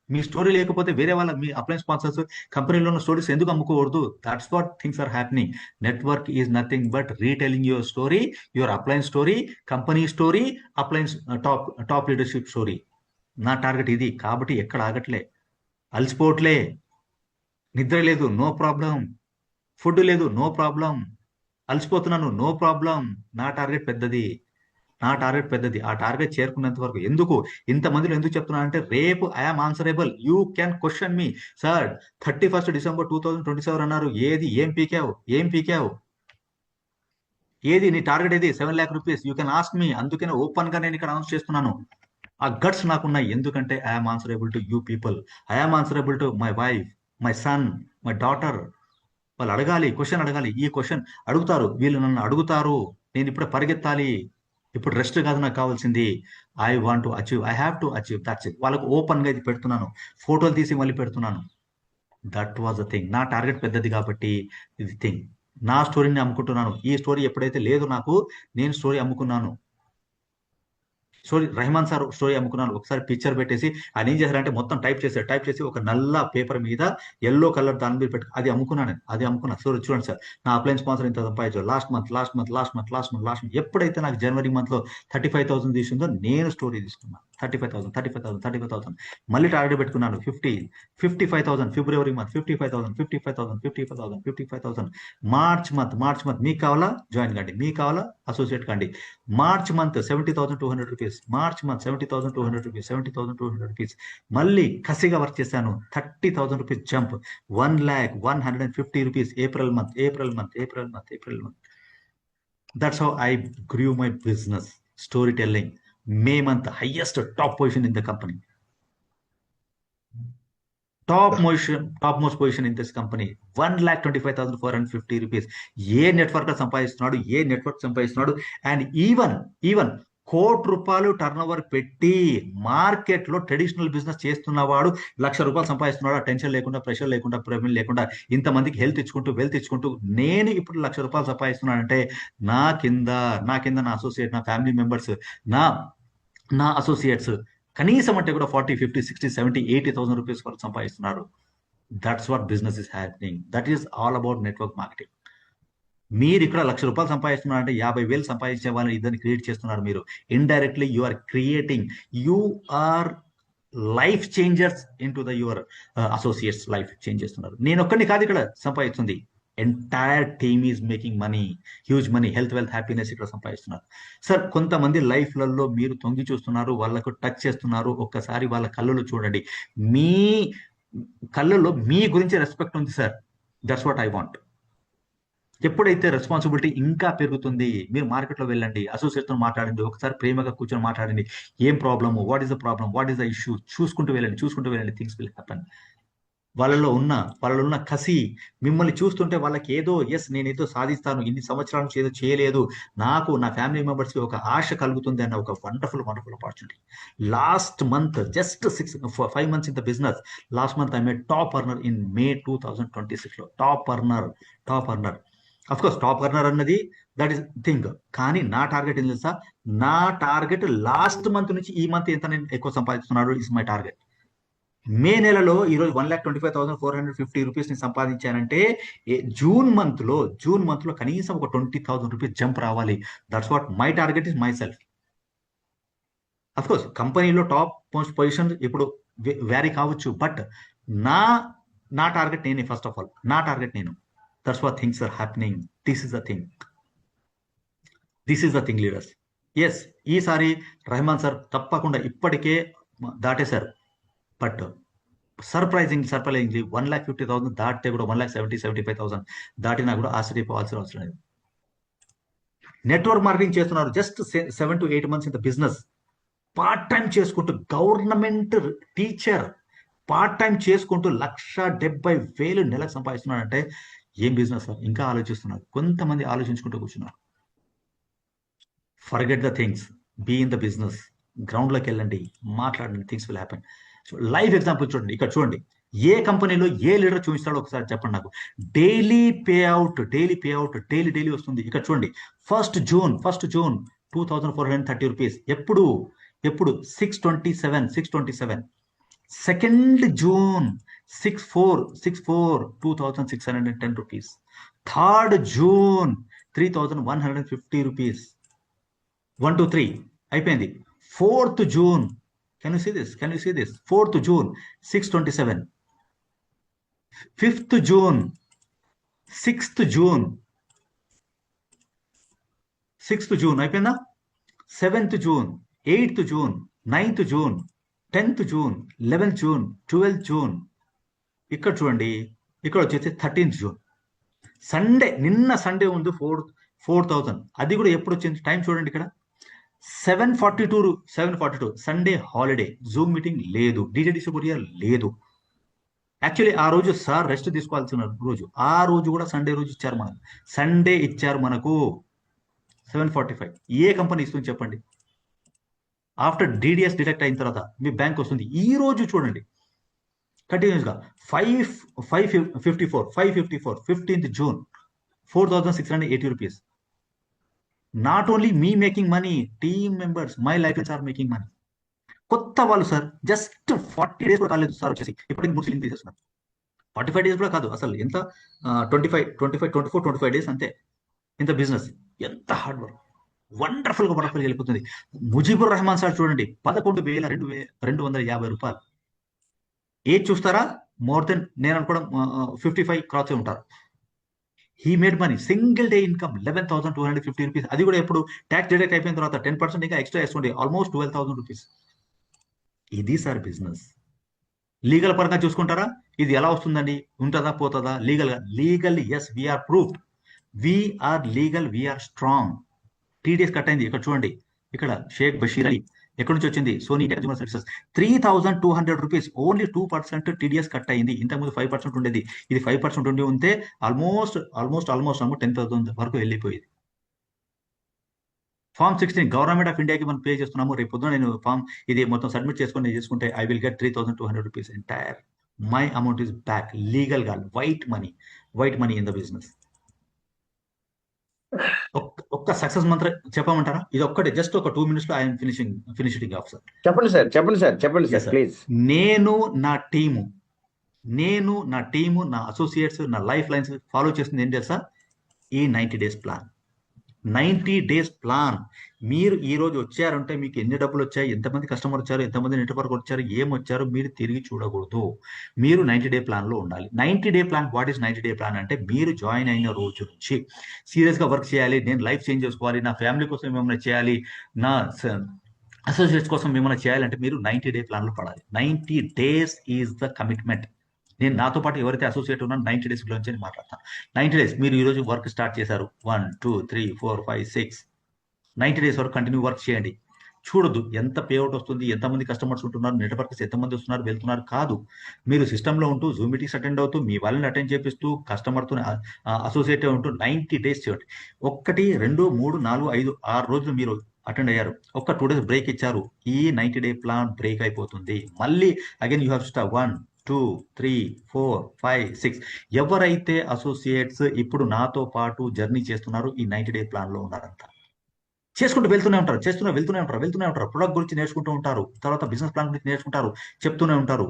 S1: మీ స్టోరీ లేకపోతే వేరే వాళ్ళ, మీ అప్లైన్ స్పాన్సర్స్ కంపెనీలో ఉన్న స్టోరీస్ ఎందుకు అమ్ముకోకూడదు? That's what things are happening. Network is nothing but retelling your story, your upline story, company story, uplines top leadership story. నా టార్గెట్ ఇది. కాబట్టి ఎక్కడ ఆగట్లే, అలసిపోవట్లే, నిద్ర లేదు, నో ప్రాబ్లం, ఫుడ్ లేదు, నో ప్రాబ్లం, అలసిపోతున్నాను, నో ప్రాబ్లం. నా టార్గెట్ పెద్దది. ఆ టార్గెట్ చేరుకున్నంత వరకు. ఎందుకు ఇంతమందిలో ఎందుకు చెప్తున్నాను అంటే, రేపు I am answerable. You can question me. Sir, 31st December 2027 అన్నారు, ఏం పీకావు? ఏది నీ టార్గెట్? ఏది? 7 lakh rupees. You can ask me. అందుకనే ఓపెన్ గా నేను ఇక్కడ అనౌన్స్ చేస్తున్నాను. ఆ గట్స్ నాకున్నాయి. ఎందుకంటే I am answerable to you people. I am answerable to my wife, my son, my daughter. వాళ్ళు అడగాలి, క్వశ్చన్ అడగాలి. ఈ క్వశ్చన్ అడుగుతారు, వీళ్ళు నన్ను అడుగుతారు. నేను ఇప్పుడు పరిగెత్తాలి. ఇప్పుడు రెస్ట్ కాదు నాకు కావాల్సింది. I want to achieve, I have to achieve. That's it. వాళ్ళకు ఓపెన్ గా ఇది పెడుతున్నాను, ఫోటోలు తీసి మళ్ళీ పెడుతున్నాను. That was the thing. నా టార్గెట్ పెద్దది కాబట్టి ఇది థింగ్. నా స్టోరీని అమ్ముకుంటున్నాను. ఈ స్టోరీ ఎప్పుడైతే లేదు నాకు, నేను స్టోరీ అమ్ముకున్నాను. రెహమాన్ సార్ స్టోరీ అమ్ముకున్నాను. ఒకసారి పిక్చర్ పెట్టేసి ఆయన ఏం చేశారంటే, మొత్తం టైప్ చేసి ఒక నల్ల పేపర్ మీద ఎల్లో కలర్ దాని మీద పెట్టి అది అమ్ముకున్నా. చూడండి సార్, నా అప్లైన్ స్పాన్సర్ ఇంత సంపాదించారు లాస్ట్ మంత్. ఎప్పుడైతే నాకు జనవరి మంత్ లో 35,000 తీసుకుందో, నేను స్టోరీ తీసుకున్నాను. 35,000. మళ్ళీ టార్గెట్ పెట్టుకున్నాను 55,000. ఫిబ్రవరి మంత్ 55,000. మార్చ్ మంత్ మీకు కావాలా జాయిన్ కండి, మీకు కావాలా అసోసియేట్ కండి. March month 70,200 rupees. March month 70,200 rupees. మళ్ళీ కసిగా వర్క్ చేశాను. 30,000 rupees jump. 1,150 rupees. April month. That's how I grew my business. Story telling. May month highest top position in the company. Top most position in this company. 1,25,450 rupees. A network సంపాదిస్తున్నాడు. అండ్ ఈవెన్ ₹1,00,00,000 టర్న్ ఓవర్ పెట్టి మార్కెట్ లో ట్రెడిషనల్ బిజినెస్ చేస్తున్నవాడు ₹1,00,000 సంపాదిస్తున్నాడు. టెన్షన్ లేకుండా, ప్రెషర్ లేకుండా, ప్రెమిల్ లేకుండా, ఇంతమందికి హెల్త్ ఇచ్చుకుంటూ నేను ఇప్పుడు ₹1,00,000 సంపాదిస్తున్నానంటే, నా కింద నా అసోసియేట్, నా ఫ్యామిలీ మెంబర్స్, నా అసోసియేట్స్ కనీసం అంటే కూడా 40, 50, 60, 70, 80,000 రూపీస్ వరకు సంపాదిస్తున్నారు. That's what business is happening. That is all about network marketing. మీరు ఇక్కడ ₹1,00,000 సంపాదిస్తున్నారంటే 50,000 సంపాదించే వాళ్ళని ఇద్దరిని క్రియేట్ చేస్తున్నారు. మీరు indirectly you are creating, you are life changers in to the your associates life change చేస్తున్నారు. నేను ఒక్కడిని కాదు ఇక్కడ సంపాదిస్తుంది. Entire team is making money, huge money, health, wealth, happiness ఇక్కడ సంపాదిస్తున్నారు. సార్ కొంతమంది లైఫ్లలో మీరు తొంగి చూస్తున్నారు, వాళ్ళకు టచ్ చేస్తున్నారు. ఒక్కసారి వాళ్ళ కళ్ళలో చూడండి, మీ కళ్ళల్లో మీ గురించి రెస్పెక్ట్ ఉంది sir. That's what I want. ఎప్పుడైతే రెస్పాన్సిబిలిటీ ఇంకా పెరుగుతుంది, మీరు మార్కెట్లో వెళ్ళండి, అసోసియేట్తో మాట్లాడండి, ఒకసారి ప్రేమగా కూర్చొని మాట్లాడండి. ఏం problem, what is the problem, what is the issue, చూసుకుంటూ వెళ్ళండి, థింగ్స్ విల్ హ్యాపన్. వాళ్ళలో ఉన్న కసి మిమ్మల్ని చూస్తుంటే వాళ్ళకి ఏదో, ఎస్ నేను ఏదో సాధిస్తాను, ఇన్ని సంవత్సరాల నుంచి ఏదో చేయలేదు, నాకు నా ఫ్యామిలీ మెంబర్స్కి ఒక ఆశ కలుగుతుంది అన్న ఒక wonderful opportunity. Last month just 5 months in the business, last month I made top earner in May 2026లో. Top earner. Of course top earner అన్నది దట్ ఈస్ థింగ్, కానీ నా టార్గెట్ ఏం తెలుసా? నా టార్గెట్ లాస్ట్ మంత్ నుంచి ఈ మంత్ ఎంత నేను ఎక్కువ సంపాదిస్తున్నాడు ఇస్ మై టార్గెట్. మే నెలలో ఈరోజు 1,25,450 రూపీస్ ని సంపాదించానంటే జూన్ మంత్ లో కనీసం ఒక 20,000 రూపీస్ జంప్ రావాలి. That's what my target is myself. Of course కంపెనీలో టాప్ మోస్ట్ పొజిషన్ ఇప్పుడు వ్యారీ కావచ్చు, బట్ నా టార్గెట్ నేనే. ఫస్ట్ ఆఫ్ ఆల్ నా టార్గెట్ నేను. That's what things are happening. This is the thing leaders. Yes, ఈసారి రెహమాన్ సార్ తప్పకుండా ఇప్పటికే దాటేశారు, బట్ సర్ప్రైజింగ్లీ 1,50,000 దాటితే కూడా 1,70,000-75,000 దాటినా కూడా ఆశ్చర్యపోవాల్సిన అవసరం లేదు. నెట్వర్క్ మార్కెటింగ్ చేస్తున్నారు, just 7 to 8 months in the business. Part time చేసుకుంటూ గవర్నమెంట్ టీచర్ పార్ట్ టైం చేసుకుంటూ 1,70,000 నెలకు సంపాదిస్తున్నాడంటే ఏం బిజినెస్ సార్? ఇంకా ఆలోచిస్తున్నారు. కొంతమంది ఆలోచించుకుంటూ కూర్చున్నారు. Forget the things, be in the business. గ్రౌండ్లోకి వెళ్ళండి, మాట్లాడండి, things will happen. So live example చూడండి, ఇక్కడ చూడండి. ఏ కంపెనీలో ఏ లీడర్ చూపిస్తాడో ఒకసారి చెప్పండి నాకు. డైలీ పే అవుట్ డైలీ వస్తుంది. ఇక్కడ చూడండి, ఫస్ట్ జూన్ 2,430 రూపీస్. ఎప్పుడు 6/27. Second June 6/4 2,610 rupees. Third June 3,150 rupees. 1 2 3 అయిపోయింది. Fourth June, can you see this? 4th June 6/27. 5th June 6th June అయిపోయిందా? 7th June 8th June 9th June 10th June 11th June 12th June. ఇక్కడ చూడండి, ఇక్కడ వచ్చేసి 13th June. నిన్న సండే ఉంది 4,000. అది కూడా ఎప్పుడు వచ్చింది టైం చూడండి. ఇక్కడ 7:42 సండే హాలిడే, జూమ్ మీటింగ్ లేదు, డిజెడిసి కొరియర్ లేదు. యాక్చువల్లీ ఆ రోజు సార్ రెస్ట్ తీసుకోవాల్సిన రోజు, ఆ రోజు కూడా సండే రోజు ఇచ్చారు మనకు. సండే ఇచ్చారు మనకు 7:45. ఏ కంపెనీ ఇస్తుంది చెప్పండి? ఆఫ్టర్ డిడిఎస్ డిడక్ట్ అయిన తర్వాత మీ బ్యాంక్ వస్తుంది. ఈ రోజు చూడండి కంటిన్యూస్ గా 554 15th June 4,680 rupees. Not only me making money, team members, my life are making money. కొత్త వాళ్ళు సార్ జస్ట్ 40 days కూడా కాలేదు సార్ వచ్చేసి ఇప్పటికి ముస్లిం తీసేస్తున్నారు. 45 days కూడా కాదు అసలు, ఎంత 24-25 days అంతే. ఇంత బిజినెస్, ఎంత హార్డ్ వర్క్, వండర్ఫుల్ గా వెళ్ళిపోతుంది. ముజీబుర్ రెహమాన్ సార్ చూడండి, 11,250 రూపాయలు. ఏజ్ చూస్తారా? మోర్ దెన్, నేను అనుకోవడం 55 క్రాస్ ఉంటారు. He made money, single day income 11,250 rupees. అది కూడా ఎప్పుడు ట్యాక్స్ డిడక్ట్ అయిపోయిన తర్వాత 10% ఇంకా ఎక్స్ట్రా వేసుకోండి, ఆల్మోస్ట్ 12,000 రూపీస్. ఇది సార్ బిజినెస్. లీగల్ పరంగా చూసుకుంటారా? ఇది ఎలా వస్తుందండి? ఉంటుందా పోతుందా? Legally yes, we're proofed, we're legal, we're strong. TDS cut అయింది. ఇక్కడ చూడండి, ఇక్కడ షేక్ బషీర్ అలీ ఎక్కడి నుంచి వచ్చింది? Sony consumer services 3,200 rupees. Only 2% TDS cut అయింది. ఇంతకుముందు 5% ఉండేది, ఇది 5% ఉండి ఉంటే ఆల్మోస్ట్ 10,000 వరకు వెళ్ళిపోయేది. Form 16 గవర్నమెంట్ ఆఫ్ ఇండియాకి మనం పే చేస్తున్నాము. రేపు పొద్దున నేను ఇది మొత్తం సబ్మిట్ చేసుకుంటే I will get 3,200 rupees. Entire my amount is back legal గా. White money in the business. ఒక్క సక్సెస్ మంత్రం చెప్పమంటారా? ఇది ఒక్కటే, జస్ట్ ఒక 2 minutes లో ఐఎమ్ ఫినిషింగ్ ఆఫ్ సార్.
S4: చెప్పండి సార్ ప్లీజ్.
S1: నేను నా టీము నా అసోసియేట్స్, నా లైఫ్ లైన్స్ ఫాలో చేస్తుంది ఏం తెలుసా? ఈ 90 days ప్లాన్. 90 days plan. మీరు ఈ రోజు వచ్చారంటే మీకు ఎన్ని డబ్బులు వచ్చాయి, ఎంతమంది కస్టమర్ వచ్చారు, ఎంతమంది నెట్వర్క్ వచ్చారు, ఏం వచ్చారు మీరు తిరిగి చూడకూడదు. మీరు 90 డే ప్లాన్ లో ఉండాలి. 90 day plan, what is 90 day plan అంటే మీరు జాయిన్ అయిన రోజు నుంచి సీరియస్ గా వర్క్ చేయాలి. నేను లైఫ్ చేంజ్ చేసుకోవాలి, నా ఫ్యామిలీ కోసం ఏమైనా చేయాలి, నా అసోసియేట్స్ కోసం ఏమైనా చేయాలంటే మీరు 90 డే ప్లాన్ లో పడాలి. 90 డేస్ ఈజ్ ద కమిట్మెంట్. నేను నాతో పాటు ఎవరైతే అసోసియేట్ ఉన్నారో 90 డేస్ గురించి నేను మాట్లాడతాను. 90 డేస్ మీరు ఈ రోజు వర్క్ స్టార్ట్ చేశారు, 1 2 3 4 5 6 90 డేస్ వరకు కంటిన్యూ వర్క్ చేయండి. చూడొద్దు ఎంత పేఅవుట్ వస్తుంది, ఎంతమంది కస్టమర్స్ ఉంటున్నారు, నెట్వర్క్స్ ఎంతమంది వస్తున్నారు వెళ్తున్నారు కాదు. మీరు సిస్టంలో ఉంటూ జూమ్ మీటింగ్స్ అటెండ్ అవుతూ మీ వాళ్ళని అటెండ్ చేపిస్తూ కస్టమర్తో అసోసియేట్ ఉంటూ 90 డేస్ చేయండి. 1 2 3 4 5 6 రోజులు మీరు అటెండ్ అయ్యారు, ఒక 2 డేస్ బ్రేక్ ఇచ్చారు, ఈ 90 డే ప్లాన్ బ్రేక్ అయిపోతుంది. మళ్ళీ అగైన్ యూ హ్యావ్ స్టార్ట్ 1 2 3 4 5 6. ఎవరైతే అసోసియేట్స్ ఇప్పుడు నాతో పాటు జర్నీ చేస్తున్నారు ఈ 90 డే ప్లాన్ లో ఉన్నారంతా చేసుకుంటూ వెళ్తూనే ఉంటారు, వెళ్తూనే ఉంటారు. ప్రొడక్ట్ గురించి నేర్చుకుంటూ ఉంటారు, తర్వాత బిజినెస్ ప్లాన్ గురించి నేర్చుకుంటారు, చెప్తూనే ఉంటారు,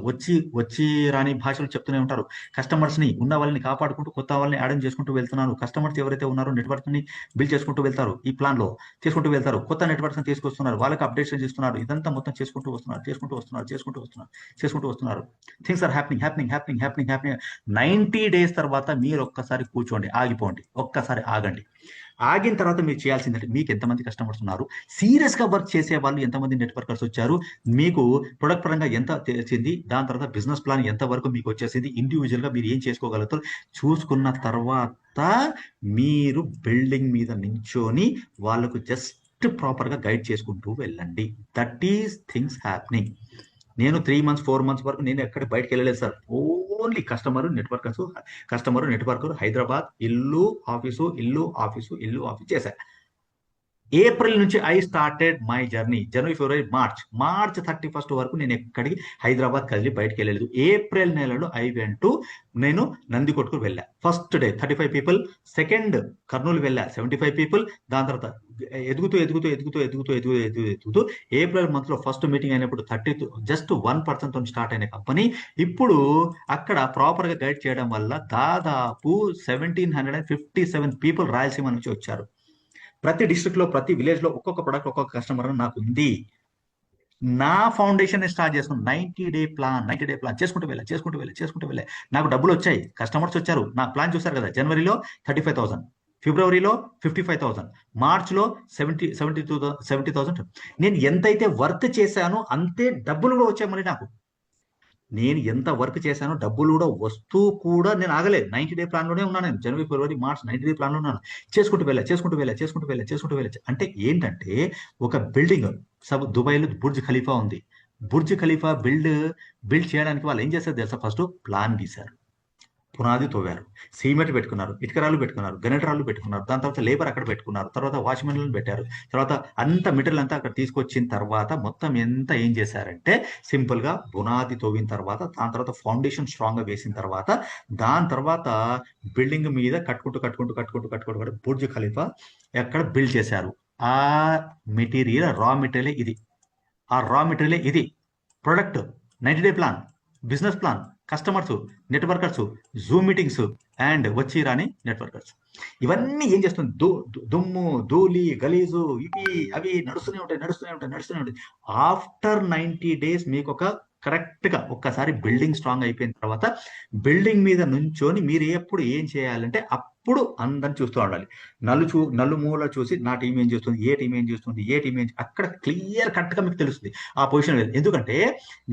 S1: వచ్చి రాని భాషలు చెప్తూనే ఉంటారు. కస్టమర్స్ ని ఉన్న వాళ్ళని కాపాడుకుంటూ కొత్త వాళ్ళని యాడ్ చేసుకుంటూ వెళ్తున్నారు. కస్టమర్స్ ఎవరైతే ఉన్నారో నెట్వర్క్ ని బిల్డ్ చేసుకుంటూ వెళ్తారు, ఈ ప్లాన్ లో చేసుకుంటూ వెళ్తారు. కొత్త నెట్వర్క్స్ ని తీసుకొస్తున్నారు, వాళ్ళకి అప్డేట్స్ చేస్తున్నారు. ఇదంతా మొత్తం చేసుకుంటూ వస్తున్నారు. Things are happening. 90 డేస్ తర్వాత మీరు ఒక్కసారి కూర్చోండి, ఆగిపోండి, ఒక్కసారి ఆగండి. ఆగిన తర్వాత మీరు చేయాల్సిందంటే మీకు ఎంతమంది కస్టమర్స్ ఉన్నారు, సీరియస్ గా వర్క్ చేసే వాళ్ళు ఎంతమంది నెట్వర్కర్స్ వచ్చారు, మీకు ప్రొడక్ట్ పరంగా ఎంత తెలిసింది, దాని తర్వాత బిజినెస్ ప్లాన్ ఎంత వరకు మీకు వచ్చేసింది, ఇండివిజువల్ గా మీరు ఏం చేసుకోగలుగుతారు చూసుకున్న తర్వాత మీరు బిల్డింగ్ మీద నించొని వాళ్ళకు జస్ట్ ప్రాపర్ గా గైడ్ చేసుకుంటూ వెళ్ళండి. That is things happening. నేను 3 months 4 months వరకు నేను ఎక్కడ బయటకు వెళ్ళలేదు సార్. ఓన్లీ కస్టమర్ నెట్వర్కర్ హైదరాబాద్, ఇల్లు ఆఫీసు చేశా. ఏప్రిల్ నుంచి ఐ స్టార్టెడ్ మై జర్నీ. జనవరి ఫిబ్రవరి మార్చ్ 31st వరకు నేను ఎక్కడికి హైదరాబాద్ కదిలి బయటకు వెళ్ళలేదు. ఏప్రిల్ నెలలో నేను నందికొట్కు వెళ్ళా. First day 35 people, second Kurnool వెళ్ళా 75 people. దాని తర్వాత ఎదుగుతూ ఏప్రిల్ మంత్ లో ఫస్ట్ మీటింగ్ అయినప్పుడు 30 జస్ట్ 1% తో స్టార్ట్ అయిన కంపెనీ ఇప్పుడు అక్కడ ప్రాపర్ గా గైడ్ చేయడం వల్ల దాదాపు 1757 people రాయలసీమ నుంచి వచ్చారు. ప్రతి డిస్ట్రిక్ట్ లో ప్రతి విలేజ్ లో ఒక్కొక్క ప్రొడక్ట్ ఒక్కొక్క కస్టమర్ నాకు ఉంది. నా ఫౌండేషన్ స్టార్ట్ చేసుకున్నాను. 90 డే ప్లాన్ చేసుకుంటూ వెళ్ళా. నాకు డబ్బులు వచ్చాయి, కస్టమర్స్ వచ్చారు. నా ప్లాన్ చూసారు కదా, జనవరిలో 35,000, ఫిబ్రవరిలో 55,000, మార్చ్లో 70,000. నేను ఎంతైతే వర్క్ చేశానో అంతే డబ్బులు కూడా వచ్చాయి. మళ్ళీ నాకు నేను ఎంత వర్క్ చేశానో డబ్బులు కూడా వస్తూ కూడా నేను ఆగలేదు. 90 డే ప్లాన్ లోనే ఉన్నాను. నేను జనవరి ఫిబ్రవరి మార్చ్ 90 డే ప్లాన్ లో ఉన్నాను. చేసుకుంటూ వెళ్ళా. అంటే ఏంటంటే ఒక బిల్డింగ్ దుబాయ్లో బుర్జ్ ఖలీఫా ఉంది. బుర్జ్ ఖలీఫా బిల్డ్ చేయడానికి వాళ్ళు ఏం చేస్తారు తెలుసా? ఫస్ట్ ప్లాన్ గీశారు, పునాది తవ్వారు, సిమెంట్ పెట్టుకున్నారు, ఇటుకరాలు పెట్టుకున్నారు, గణిటరాలు పెట్టుకున్నారు, దాని తర్వాత లేబర్ అక్కడ పెట్టుకున్నారు, తర్వాత వాచ్మెన్లను పెట్టారు, తర్వాత అంత మెటీరియల్ అంతా అక్కడ తీసుకొచ్చిన తర్వాత మొత్తం ఎంత ఏం చేశారంటే సింపుల్ గా పునాది తవ్విన తర్వాత దాని తర్వాత ఫౌండేషన్ స్ట్రాంగ్ గా వేసిన తర్వాత దాని తర్వాత బిల్డింగ్ మీద కట్టుకుంటూ బుర్జ్ ఖలీఫా ఎక్కడ బిల్డ్ చేశారు. ఆ మెటీరియల్ రా మెటీరియల్ ఇది product, 90 day plan, business plan, customers, networkers, Zoom meetings and వచ్చి రాని నెట్వర్కర్స్. ఇవన్నీ ఏం చేస్తుంది? దుమ్ము, ధూళి, గలీజు, ఇవి అవి నడుస్తూనే ఉంటాయి. ఆఫ్టర్ 90 days మీకు ఒక కరెక్ట్ గా ఒక్కసారి బిల్డింగ్ స్ట్రాంగ్ అయిపోయిన తర్వాత బిల్డింగ్ మీద నుంచొని మీరు ఎప్పుడు ఏం చేయాలంటే అప్పుడు అందరిని చూస్తూ ఉండాలి. నలుమూల చూసి నా టీం ఏం చేస్తుంది, ఏ టీం ఏం చేస్తుంది, అక్కడ క్లియర్ కట్ గా మీకు తెలుస్తుంది ఆ పొజిషన్. ఎందుకంటే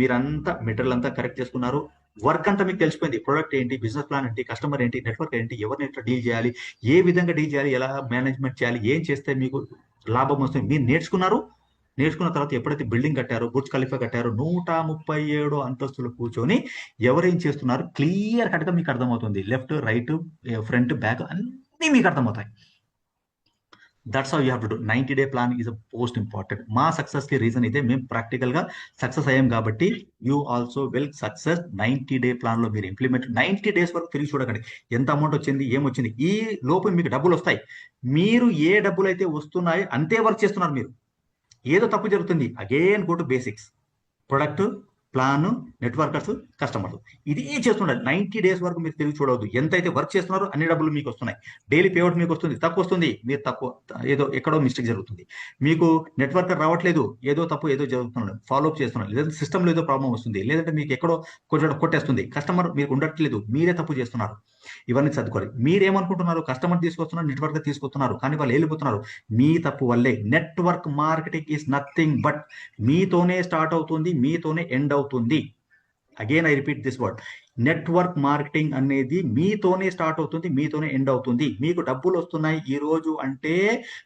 S1: మీరంతా మెటీరియల్ అంతా కరెక్ట్ చేసుకున్నారు, వర్క్ అంతా మీకు తెలిసిపోయింది. ప్రొడక్ట్ ఏంటి, బిజినెస్ ప్లాన్ ఏంటి, కస్టమర్ ఏంటి, నెట్వర్క్ ఏంటి, ఎవరిని ఎట్లా డీల్ చేయాలి, ఏ విధంగా డీల్ చేయాలి, ఎలా మేనేజ్మెంట్ చేయాలి, ఏం చేస్తే మీకు లాభం వస్తుంది మీరు నేర్చుకున్న తర్వాత ఎప్పుడైతే బిల్డింగ్ కట్టారో, బుర్జ్ ఖలీఫా కట్టారో, 137 అంతస్తులు కూర్చొని ఎవరేం చేస్తున్నారు క్లియర్ కట్ గా మీకు అర్థమవుతుంది. లెఫ్ట్, రైట్, ఫ్రంట్, బ్యాక్ అన్ని మీకు అర్థమవుతాయి. That's how you have to do. 90 day plan is most important. మా సక్సెస్ కి రీజన్ ఇదే. మేము ప్రాక్టికల్ గా సక్సెస్ అయ్యాం కాబట్టి you also will success. 90 day plan లో మీరు ఇంప్లిమెంట్ 90 days వరకు తిరిగి చూడకండి ఎంత అమౌంట్ వచ్చింది, ఏమొచ్చింది. ఈ లోపు మీకు డబ్బులు వస్తాయి. మీరు ఏ డబ్బులు అయితే వస్తున్నాయో అంతే వర్క్ చేస్తున్నారు. మీరు ఏదో తప్పు జరుగుతుంది, again go to basics. Product, plan, networkers, customers. ఇదే చేస్తుండాలి 90 days వరకు. మీరు తిరిగి చూడవద్దు. ఎంతైతే వర్క్ చేస్తున్నారో అన్ని డబ్బులు మీకు వస్తున్నాయి. డైలీ పేఅవుట్ మీకు వస్తుంది, తక్కువ వస్తుంది, మీరు తక్కువ ఏదో ఎక్కడో మిస్టేక్ జరుగుతుంది. మీకు నెట్వర్కర్ రావట్లేదు, ఏదో తప్పు ఏదో జరుగుతున్నాడు, ఫాలోఅప్ చేస్తున్నారు, లేదంటే సిస్టంలో ఏదో ప్రాబ్లం వస్తుంది, లేదంటే మీకు ఎక్కడో కొంచెం కొట్టేస్తుంది, కస్టమర్ మీకు ఉండట్లేదు, మీరే తప్పు చేస్తున్నారు. ఇవన్నీ చదువుకోవాలి. మీరేమనుకుంటున్నారు, కస్టమర్ తీసుకొస్తున్నారు, నెట్వర్క్ తీసుకొస్తున్నారు, కానీ వాళ్ళు వెళ్ళిపోతున్నారు మీ తప్పు వల్లే. Network marketing is nothing but మీతోనే స్టార్ట్ అవుతుంది, మీతోనే ఎండ్ అవుతుంది. Again I repeat this word. Network marketing అనేది మీతోనే స్టార్ట్ అవుతుంది, మీతోనే ఎండ్ అవుతుంది. మీకు డబ్బులు వస్తున్నాయి ఈ రోజు అంటే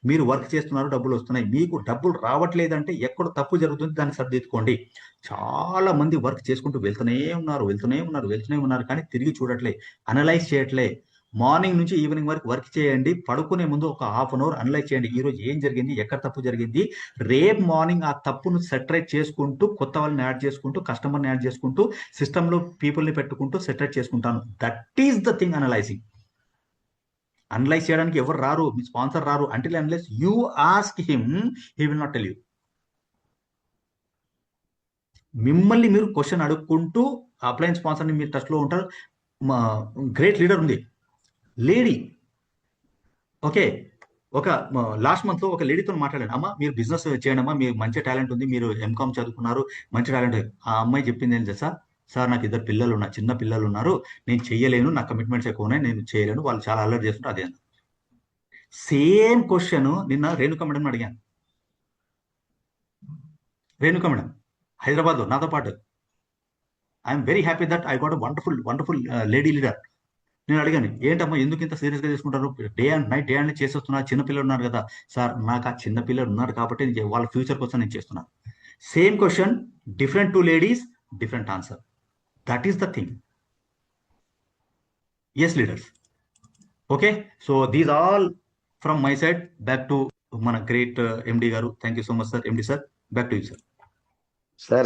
S1: మీరు వర్క్ చేస్తున్నారు, డబ్బులు వస్తున్నాయి. మీకు డబ్బులు రావట్లేదంటే ఎక్కడ తప్పు జరుగుతుంది, దాన్ని సరిదిద్దుకోండి. చాలా మంది వర్క్ చేసుకుంటూ వెళ్తూనే ఉన్నారు, కానీ తిరిగి చూడట్లే, అనలైజ్ చేయట్లే. మార్నింగ్ నుంచి ఈవినింగ్ వరకు వర్క్ చేయండి, పడుకునే ముందు ఒక హాఫ్ అన్ అవర్ అనలైజ్ చేయండి. ఈ రోజు ఏం జరిగింది, ఎక్కడ తప్పు జరిగింది, రేపు మార్నింగ్ ఆ తప్పును సెటరేట్ చేసుకుంటూ, కొత్త వాళ్ళని యాడ్ చేసుకుంటూ, కస్టమర్ని యాడ్ చేసుకుంటూ, సిస్టంలో పీపుల్ని పెట్టుకుంటూ సెటరేట్ చేసుకుంటాను. That is the thing analysing. Analyse చేయడానికి ఎవరు రారు, మీ స్పాన్సర్ రారు. Until unless you ask him, he will not tell you. మిమ్మల్ని మీరు క్వశ్చన్ అడుక్కుంటూ అప్లైన్ స్పాన్సర్ని మీరు టచ్లో ఉంటారు. గ్రేట్ లీడర్ ఉంది, లేడీ. ఓకే, ఒక లాస్ట్ మంత్ లో ఒక లేడీతో మాట్లాడాను. అమ్మా మీరు బిజినెస్ చేయండి అమ్మా, మీరు మంచి టాలెంట్ ఉంది, మీరు ఎంకామ్ చదువుకున్నారు, మంచి టాలెంట్. ఆ అమ్మాయి చెప్పింది ఏంటి సార్, నాకు 2 పిల్లలు ఉన్నారు, చిన్న పిల్లలు ఉన్నారు, నేను చెయ్యలేను, నా కమిట్మెంట్స్ ఎక్కువ ఉన్నాయి, నేను చేయలేను, వాళ్ళు చాలా అలర్ట్ చేస్తుంటారు. అదే సేమ్ క్వశ్చన్ నిన్న రేణుక మేడం అడిగాను. రేణుక మేడం హైదరాబాద్ లో నాతో పాటు. I'm very happy that I got wonderful lady leader. నేను అడిగాను, ఏంటమ్మా ఎందుకు ఇంత సీరియస్గా తీసుకుంటారు, డే అండ్ నైట్ చేసేస్తున్నారు, చిన్నపిల్లలు ఉన్నారు కదా. సార్ నాకు ఆ చిన్నపిల్లలు ఉన్నారు కాబట్టి వాళ్ళ ఫ్యూచర్ కోసం నేను చేస్తున్నాను. Same question, different 2 ladies, different answer. That is the thing. Yes leaders. Okay, so these all from my side. Back to మన గ్రేట్ ఎండి గారు. Thank you so much sir. MD sir, back to you sir.
S4: Sir,